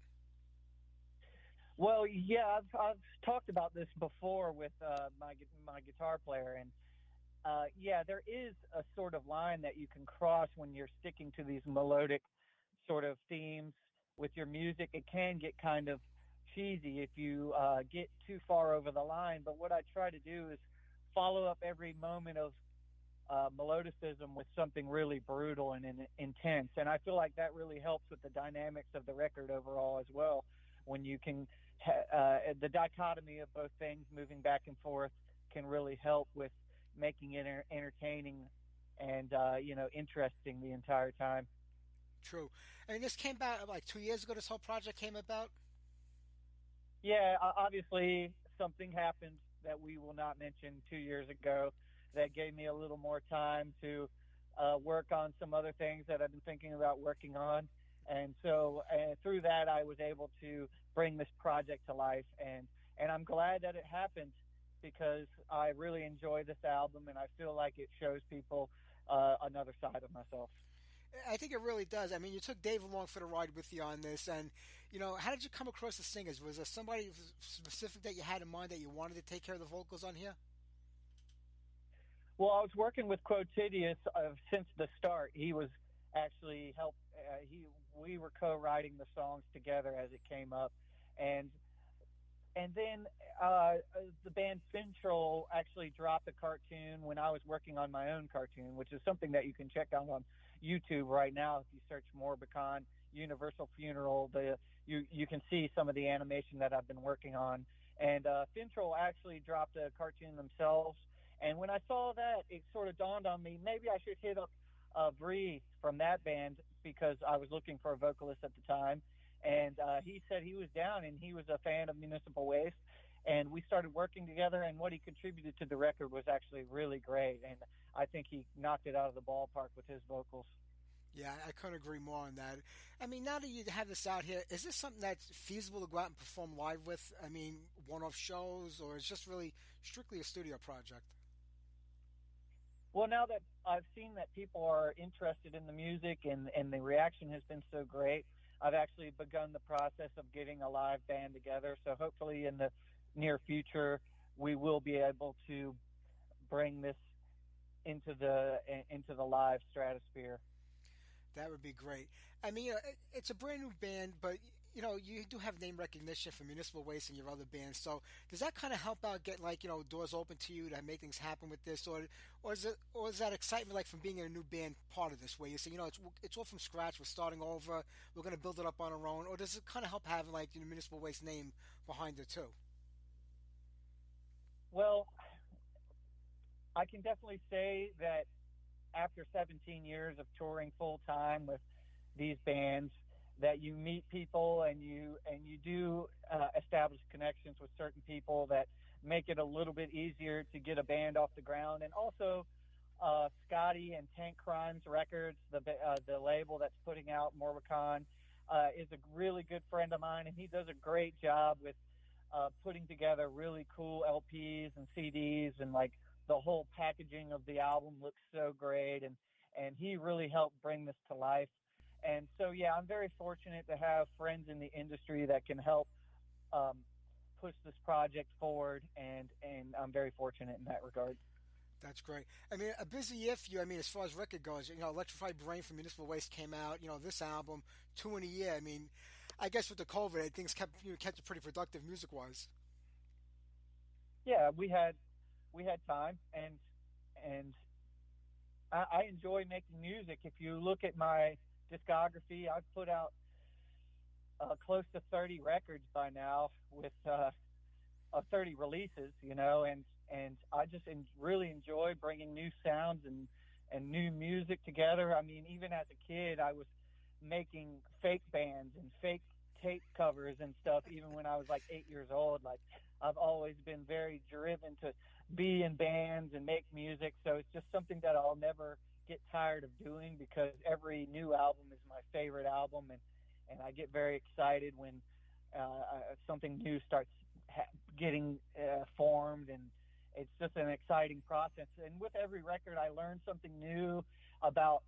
Well, yeah, I've talked about this before with my guitar player, and yeah, there is a sort of line that you can cross when you're sticking to these melodic sort of themes with your music. It can get kind of cheesy if you get too far over the line. But what I try to do is follow up every moment of melodicism with something really brutal and intense. And I feel like that really helps with the dynamics of the record overall as well. When you can, the dichotomy of both things moving back and forth can really help with making it entertaining and interesting the entire time. True. I mean, this came about like 2 years ago. This whole project came about. Yeah, obviously something happened that we will not mention 2 years ago that gave me a little more time to work on some other things that I've been thinking about working on. And so through that, I was able to bring this project to life. And I'm glad that it happened, because I really enjoy this album, and I feel like it shows people another side of myself. I think it really does. I mean, you took Dave along for the ride with you on this, and how did you come across the singers? Was there somebody specific that you had in mind that you wanted to take care of the vocals on here? Well, I was working with Quotidius since the start. He was actually we were co-writing the songs together as it came up, and then the band Fintroll actually dropped a cartoon when I was working on my own cartoon, which is something that you can check out on YouTube right now. If you search Morbicon Universal Funeral, you can see some of the animation that I've been working on. And Fintroll actually dropped a cartoon themselves. And when I saw that, it sort of dawned on me, maybe I should hit up Bree from that band, because I was looking for a vocalist at the time. And he said he was down, and he was a fan of Municipal Waste. And we started working together, and what he contributed to the record was actually really great. And I think he knocked it out of the ballpark with his vocals. Yeah, I couldn't agree more on that. I mean, now that you have this out here, is this something that's feasible to go out and perform live with? I mean, one-off shows, or is it just really strictly a studio project? Well, now that I've seen that people are interested in the music and the reaction has been so great, I've actually begun the process of getting a live band together. So hopefully in the near future, we will be able to bring this into the live stratosphere. That would be great. I mean, it's a brand new band, but you do have name recognition for Municipal Waste and your other bands. So does that kind of help out, get doors open to you to make things happen with this, or is that excitement like from being in a new band part of this, where you say it's all from scratch, we're starting over, we're going to build it up on our own, or does it kind of help having the Municipal Waste name behind it too? Well, I can definitely say that after 17 years of touring full time with these bands, that you meet people and you do establish connections with certain people that make it a little bit easier to get a band off the ground. And also Scotty and Tank Crimes Records, the label that's putting out Morbicon, is a really good friend of mine, and he does a great job with putting together really cool LPs and CDs, and the whole packaging of the album looks so great, and he really helped bring this to life. And so, yeah, I'm very fortunate to have friends in the industry that can help push this project forward, and I'm very fortunate in that regard. That's great. I mean, a busy year for you. I mean, as far as record goes, Electrified Brain from Municipal Waste came out. This album, 2 in a year. I mean, I guess with the COVID, things kept it pretty productive music-wise. Yeah, we had we had time, and I enjoy making music. If you look at my discography, I've put out close to 30 records by now with 30 releases, and I just really enjoy bringing new sounds and new music together. I mean, even as a kid, I was making fake bands and fake tape covers and stuff, even when I was like 8 years old. Like, I've always been very driven to be in bands and make music. So it's just something that I'll never get tired of doing, because every new album is my favorite album. And I get very excited when something new starts getting formed, and it's just an exciting process. And with every record, I learn something new about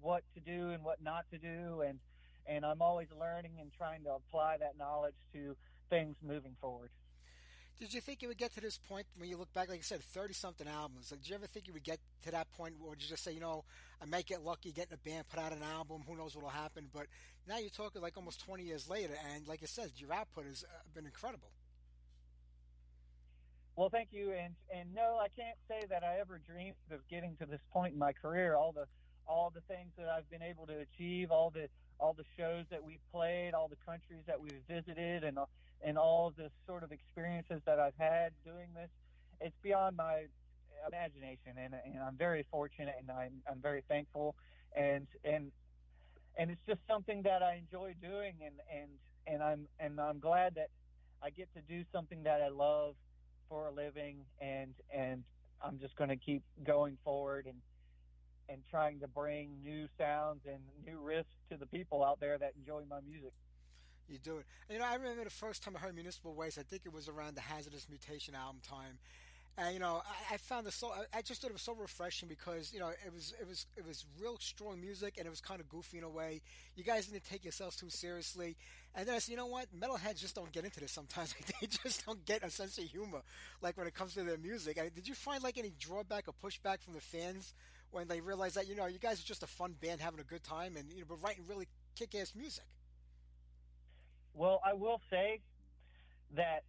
what to do and what not to do, and I'm always learning and trying to apply that knowledge to things moving forward. Did you think you would get to this point when you look back, like you said, 30-something albums? Like, did you ever think you would get to that point, or did you just say, I might get lucky getting a band, put out an album, who knows what will happen? But now you're talking like almost 20 years later, and like you said, your output has been incredible. Well, thank you, and no, I can't say that I ever dreamed of getting to this point in my career. All the things that I've been able to achieve, all the shows that we've played, all the countries that we've visited, and all the sort of experiences that I've had doing this, it's beyond my imagination, and I'm very fortunate, and I'm very thankful, and it's just something that I enjoy doing, and I'm glad that I get to do something that I love for a living, and I'm just going to keep going forward and trying to bring new sounds and new risks to the people out there that enjoy my music. You do it. And, I remember the first time I heard Municipal Waste, I think it was around the Hazardous Mutation album time. And, I found I just thought it was so refreshing, because, it was real strong music, and it was kind of goofy in a way. You guys didn't take yourselves too seriously. And then I said, you know what? Metalheads just don't get into this sometimes. Like, they just don't get a sense of humor, like when it comes to their music. Did you find like any drawback or pushback from the fans when they realized that, you guys are just a fun band having a good time, and, but writing really kick-ass music? Well, I will say that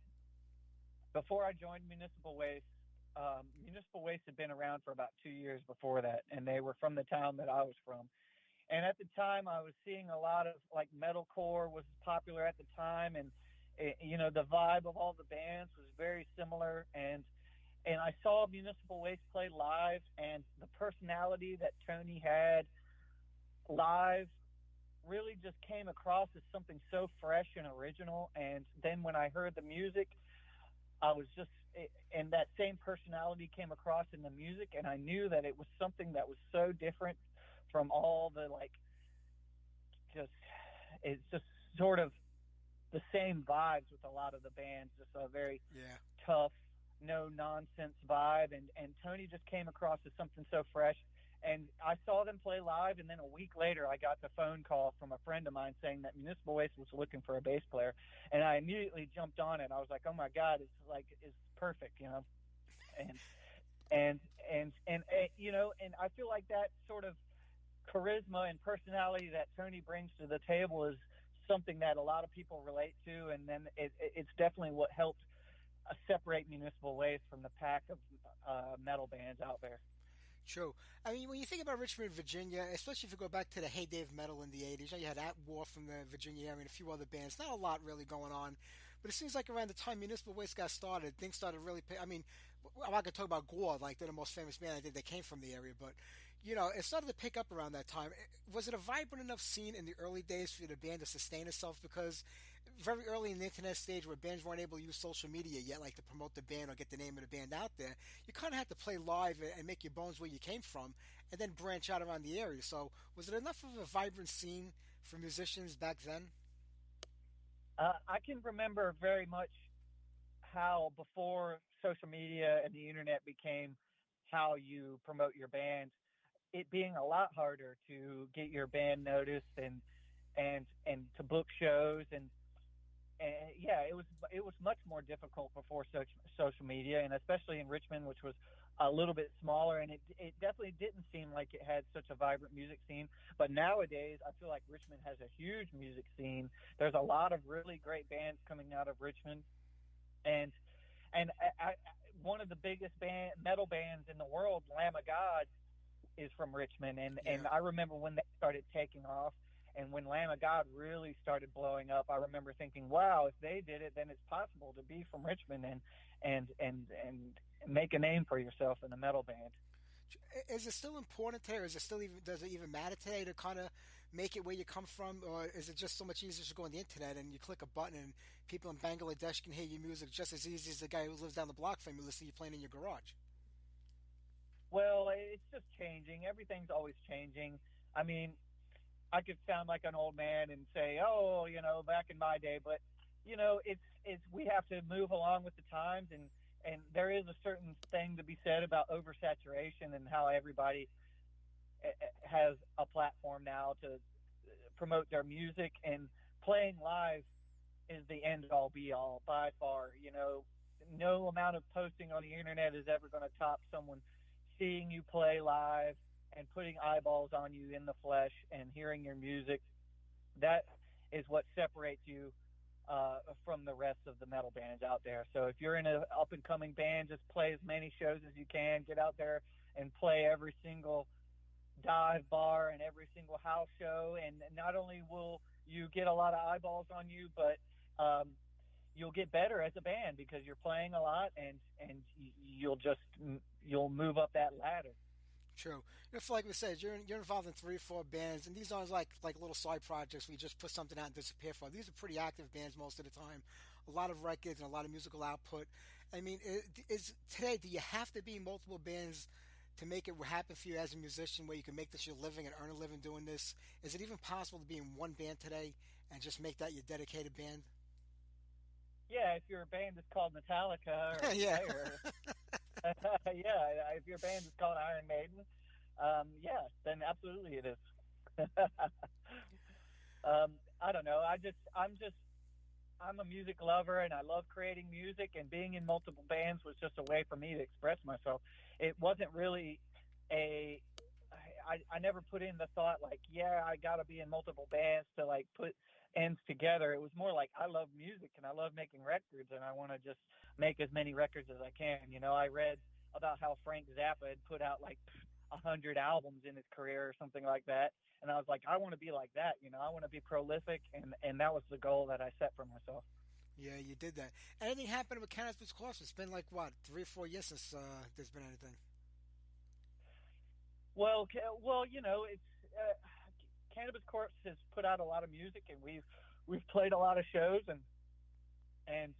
before I joined Municipal Waste had been around for about 2 years before that, and they were from the town that I was from. And at the time, I was seeing a lot of, like, metalcore was popular at the time, and the vibe of all the bands was very similar. And I saw Municipal Waste play live, and the personality that Tony had live really just came across as something so fresh and original. And then when I heard the music, I was just, and that same personality came across in the music, and I knew that it was something that was so different from all the, like, it's just sort of the same vibes with a lot of the bands, just a very tough, no nonsense vibe, and Tony just came across as something so fresh. And I saw them play live, and then a week later I got the phone call from a friend of mine saying that Municipal Waste was looking for a bass player, and I immediately jumped on it. I was like, oh my God, it's perfect, and I feel like that sort of charisma and personality that Tony brings to the table is something that a lot of people relate to, and then it's definitely what helped separate Municipal Waste from the pack of metal bands out there. True. I mean, when you think about Richmond, Virginia, especially if you go back to the heyday of metal in the 80s, you had At War from the Virginia area and a few other bands. Not a lot really going on, but it seems like around the time Municipal Waste got started, things started really I mean, I'm not going to talk about Gore, like they're the most famous band. I think they came from the area, but, it started to pick up around that time. Was it a vibrant enough scene in the early days for the band to sustain itself? Because very early in the internet stage, where bands weren't able to use social media yet, like to promote the band or get the name of the band out there, you kind of had to play live and make your bones where you came from, and then branch out around the area. So was it enough of a vibrant scene for musicians back then? I can remember very much how before social media and the internet became how you promote your band, it being a lot harder to get your band noticed and to book shows, and it was much more difficult before social media, and especially in Richmond, which was a little bit smaller, and it definitely didn't seem like it had such a vibrant music scene. But nowadays, I feel like Richmond has a huge music scene. There's a lot of really great bands coming out of Richmond, and one of the biggest metal bands in the world, Lamb of God, is from Richmond, and I remember when they started taking off, and when Lamb of God really started blowing up, I remember thinking, wow, if they did it, then it's possible to be from Richmond and make a name for yourself in a metal band. Is it still important today, or does it even matter today to kind of make it where you come from, or is it just so much easier to go on the internet and you click a button and people in Bangladesh can hear your music just as easy as the guy who lives down the block from you listening to you playing in your garage? Well, it's just changing. Everything's always changing. I mean, I could sound like an old man and say, oh, back in my day, but it's we have to move along with the times, and there is a certain thing to be said about oversaturation and how everybody has a platform now to promote their music, and playing live is the end all be all by far. No amount of posting on the internet is ever going to top someone seeing you play live and putting eyeballs on you in the flesh and hearing your music. That is what separates you from the rest of the metal bands out there. So if you're in an up-and-coming band, just play as many shows as you can. Get out there and play every single dive bar and every single house show, and not only will you get a lot of eyeballs on you, but you'll get better as a band because you're playing a lot, and you'll move up that ladder. True. Like we said, you're involved in 3 or 4 bands, and these aren't like little side projects where you just put something out and disappear for. These are pretty active bands most of the time. A lot of records and a lot of musical output. I mean, today, do you have to be in multiple bands to make it happen for you as a musician, where you can make this your living and earn a living doing this? Is it even possible to be in one band today and just make that your dedicated band? Yeah, if your band is called Metallica, or yeah. Yeah, if your band is called Iron Maiden, then absolutely it is. I don't know. I'm a music lover, and I love creating music, and being in multiple bands was just a way for me to express myself. It wasn't really I never put in the thought like, I got to be in multiple bands to like put ends together. It was more like I love music and I love making records, and I want to just make as many records as I can. I read about how Frank Zappa had put out like 100 albums in his career or something like that, and I was like, I want to be like that. I want to be prolific, and that was the goal that I set for myself. Yeah, you did that. Anything happened with Cannabis Corpse? It's been like, what, 3 or 4 years since there's been anything? Well, it's Cannabis Corpse has put out a lot of music, and we've played a lot of shows, and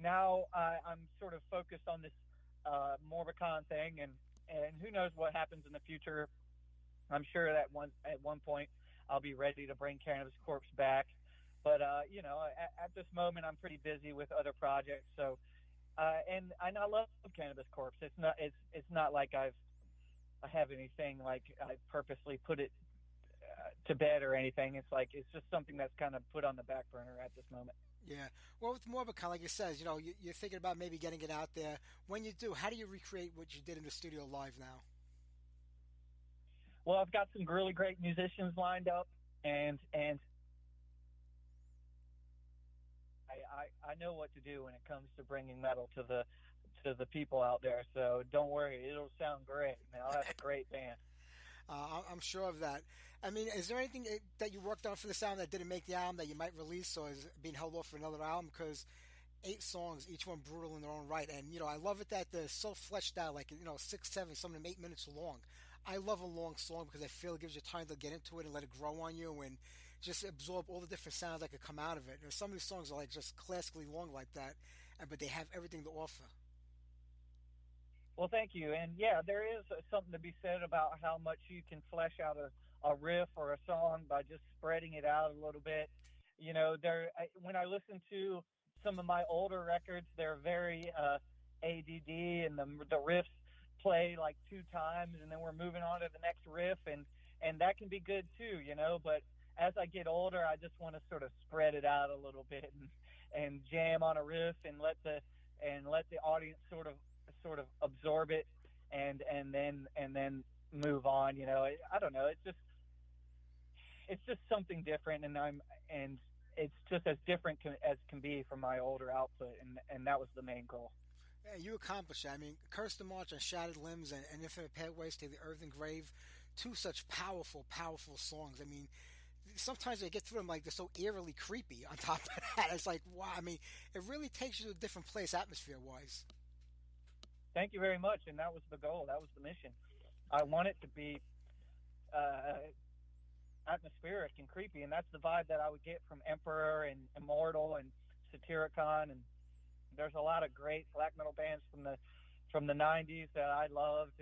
now I'm sort of focused on this Morbicon thing, and who knows what happens in the future. I'm sure that at one point I'll be ready to bring Cannabis Corpse back, but at this moment I'm pretty busy with other projects. So and I love Cannabis Corpse. It's not like I have anything like I purposely put it to bed or anything. It's just something that's kind of put on the back burner at this moment. Yeah. Well, with Morbicon, like you said, you're thinking about maybe getting it out there. When you do, how do you recreate what you did in the studio live now? Well, I've got some really great musicians lined up, and I know what to do when it comes to bringing metal to the people out there. So don't worry, it'll sound great. I'll have a great band. I'm sure of that. I mean, is there anything that you worked on for this album that didn't make the album that you might release, or is being held off for another album? Because 8 songs, each one brutal in their own right. And, I love it that they're so fleshed out, like, 6, 7, some of them 8 minutes long. I love a long song because I feel it gives you time to get into it and let it grow on you and just absorb all the different sounds that could come out of it. Some of these songs are like just classically long like that, but they have everything to offer. Well, thank you. And yeah, there is something to be said about how much you can flesh out a riff or a song by just spreading it out a little bit. When I listen to some of my older records, they're very ADD, and the riffs play like 2 times, and then we're moving on to the next riff, and that can be good too, but as I get older, I just want to sort of spread it out a little bit and jam on a riff and let the audience sort of absorb it and then move on. I don't know, it's just something different, and it's just as different as can be from my older output, and that was the main goal. And you accomplished that. I mean, Curse the March and Shattered Limbs and Infinite Pathways to the Earthen Grave, two such powerful, powerful songs. I mean, sometimes I get through them like they're so eerily creepy. On top of that, it's like wow. I mean, it really takes you to a different place atmosphere wise. Thank you very much, and that was the goal. That was the mission. I want it to be atmospheric and creepy, and that's the vibe that I would get from Emperor and Immortal and Satyricon, and there's a lot of great black metal bands from the '90s that I loved,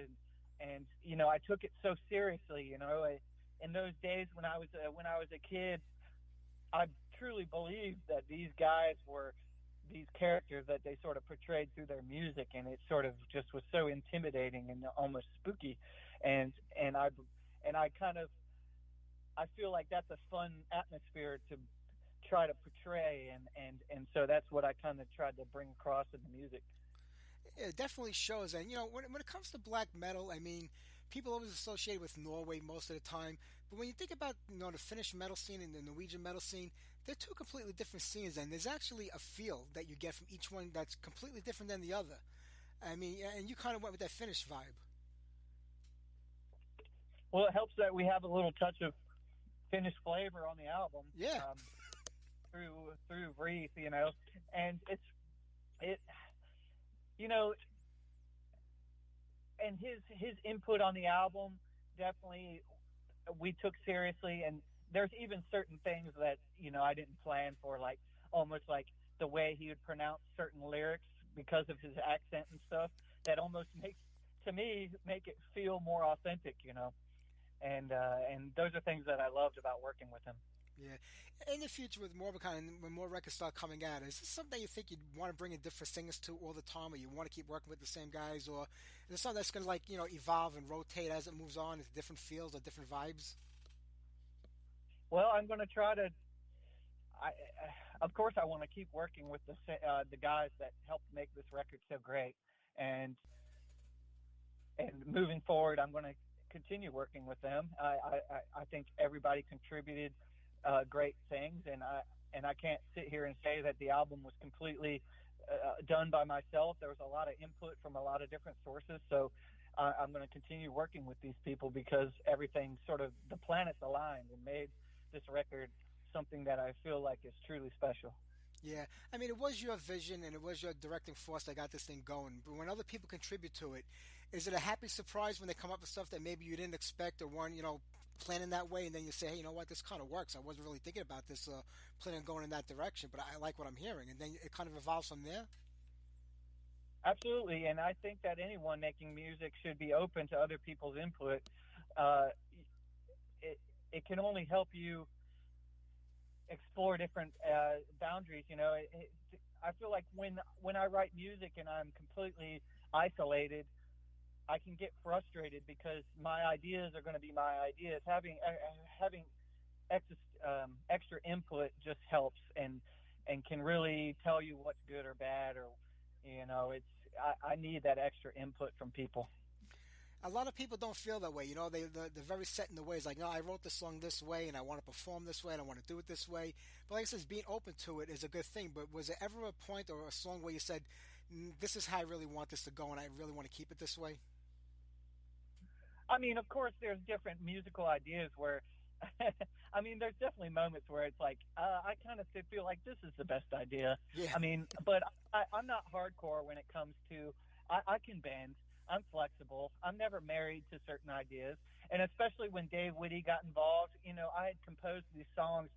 and you know I took it so seriously. You know, in those days when I was a kid, I truly believed that these guys were these characters that they sort of portrayed through their music, and it sort of just was so intimidating and almost spooky, and I kind of I feel like that's a fun atmosphere to try to portray, and so that's what I kind of tried to bring across in the music. It definitely shows, and you know when it comes to black metal, I mean, people always associate with Norway most of the time, but when you think about the Finnish metal scene and the Norwegian metal scene, they're two completely different scenes, and there's actually a feel that you get from each one that's completely different than the other. I mean, and you kind of went with that Finnish vibe. Well, it helps that we have a little touch of Finnish flavor on the album. Yeah. Through Wreath, you know, and it you know, and his input on the album definitely we took seriously, and there's even certain things that you know I didn't plan for, like almost like the way he would pronounce certain lyrics because of his accent and stuff that almost make it feel more authentic, you know, and those are things that I loved about working with him. Yeah. In the future, with Morbicon, when more records start coming out, is this something you think you'd want to bring in different singers to all the time, or you want to keep working with the same guys, or is it something that's going to, like, you know, evolve and rotate as it moves on into different feels or different vibes? Well, I'm going to try to. Of course, I want to keep working with the guys that helped make this record so great, and moving forward, I'm going to continue working with them. I think everybody contributed great things, and I can't sit here and say that the album was completely done by myself. There was a lot of input from a lot of different sources, so I'm going to continue working with these people because everything sort of the planets aligned and made this record something that I feel like is truly special. Yeah, I mean, it was your vision and it was your directing force that got this thing going. But when other people contribute to it, is it a happy surprise when they come up with stuff that maybe you didn't expect or weren't, you know, planning that way, and then you say, hey, you know what, this kind of works. I wasn't really thinking about this, planning on going in that direction, but I like what I'm hearing, and then it kind of evolves from there. Absolutely, and I think that anyone making music should be open to other people's input. It can only help you explore different boundaries. You know, I feel like when I write music and I'm completely isolated, I can get frustrated because my ideas are going to be my ideas. Having extra input just helps and can really tell you what's good or bad, or you know, I need that extra input from people. A lot of people don't feel that way. You know, they're very set in the ways. Like, no, I wrote this song this way, and I want to perform this way, and I want to do it this way. But like I said, being open to it is a good thing. But was there ever a point or a song where you said, this is how I really want this to go, and I really want to keep it this way? I mean, of course, there's different musical ideas where, I mean, there's definitely moments where it's like, I kind of feel like this is the best idea. Yeah. I mean, but I'm not hardcore when it comes to, I can bend. I'm flexible. I'm never married to certain ideas. And especially when Dave Whitty got involved, you know, I had composed these songs.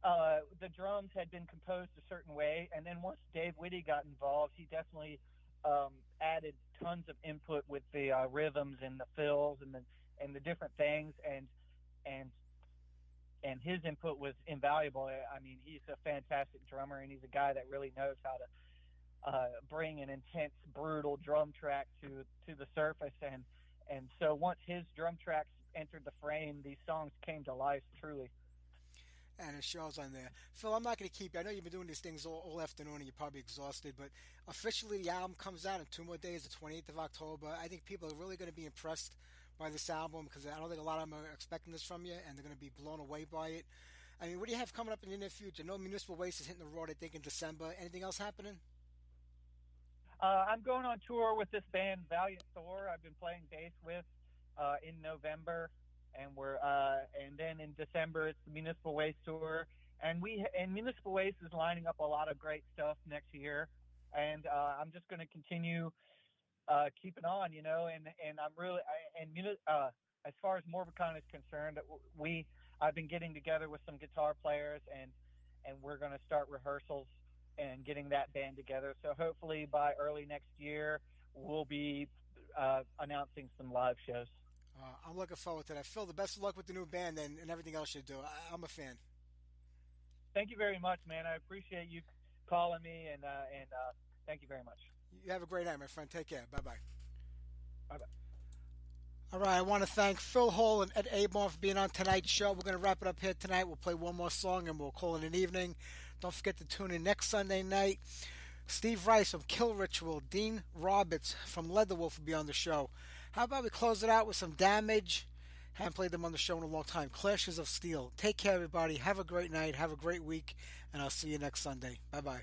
The drums had been composed a certain way. And then once Dave Whitty got involved, he definitely added tons of input with the rhythms and the fills and the different things. And his input was invaluable. I mean, he's a fantastic drummer, and he's a guy that really knows how to bring an intense, brutal drum track to the surface, and so once his drum tracks entered the frame, these songs came to life truly. And it shows on there. Phil, I'm not going to keep you. I know you've been doing these things all afternoon and you're probably exhausted, but officially the album comes out in 2 more days, the 28th of October. I think people are really going to be impressed by this album because I don't think a lot of them are expecting this from you, and they're going to be blown away by it. I mean, what do you have coming up in the near future? I know Municipal Waste is hitting the road, I think, in December. Anything else happening? I'm going on tour with this band, Valiant Thor. I've been playing bass with in November, and and then in December it's the Municipal Waste tour, and Municipal Waste is lining up a lot of great stuff next year, and I'm just going to continue keeping on, and I'm really as far as Morbicon is concerned, I've been getting together with some guitar players, and we're going to start rehearsals and getting that band together. So hopefully by early next year, we'll be announcing some live shows. I'm looking forward to that. Phil, the best of luck with the new band and everything else you do. I'm a fan. Thank you very much, man. I appreciate you calling me, and thank you very much. You have a great night, my friend. Take care. Bye-bye. Bye-bye. All right, I want to thank Phil Hall and Ed Aborn for being on tonight's show. We're going to wrap it up here tonight. We'll play one more song and we'll call it an evening. Don't forget to tune in next Sunday night. Steve Rice from Kill Ritual, Dean Roberts from Leatherwolf will be on the show. How about we close it out with some Damage? Haven't played them on the show in a long time. Clashes of Steel. Take care, everybody. Have a great night. Have a great week. And I'll see you next Sunday. Bye-bye.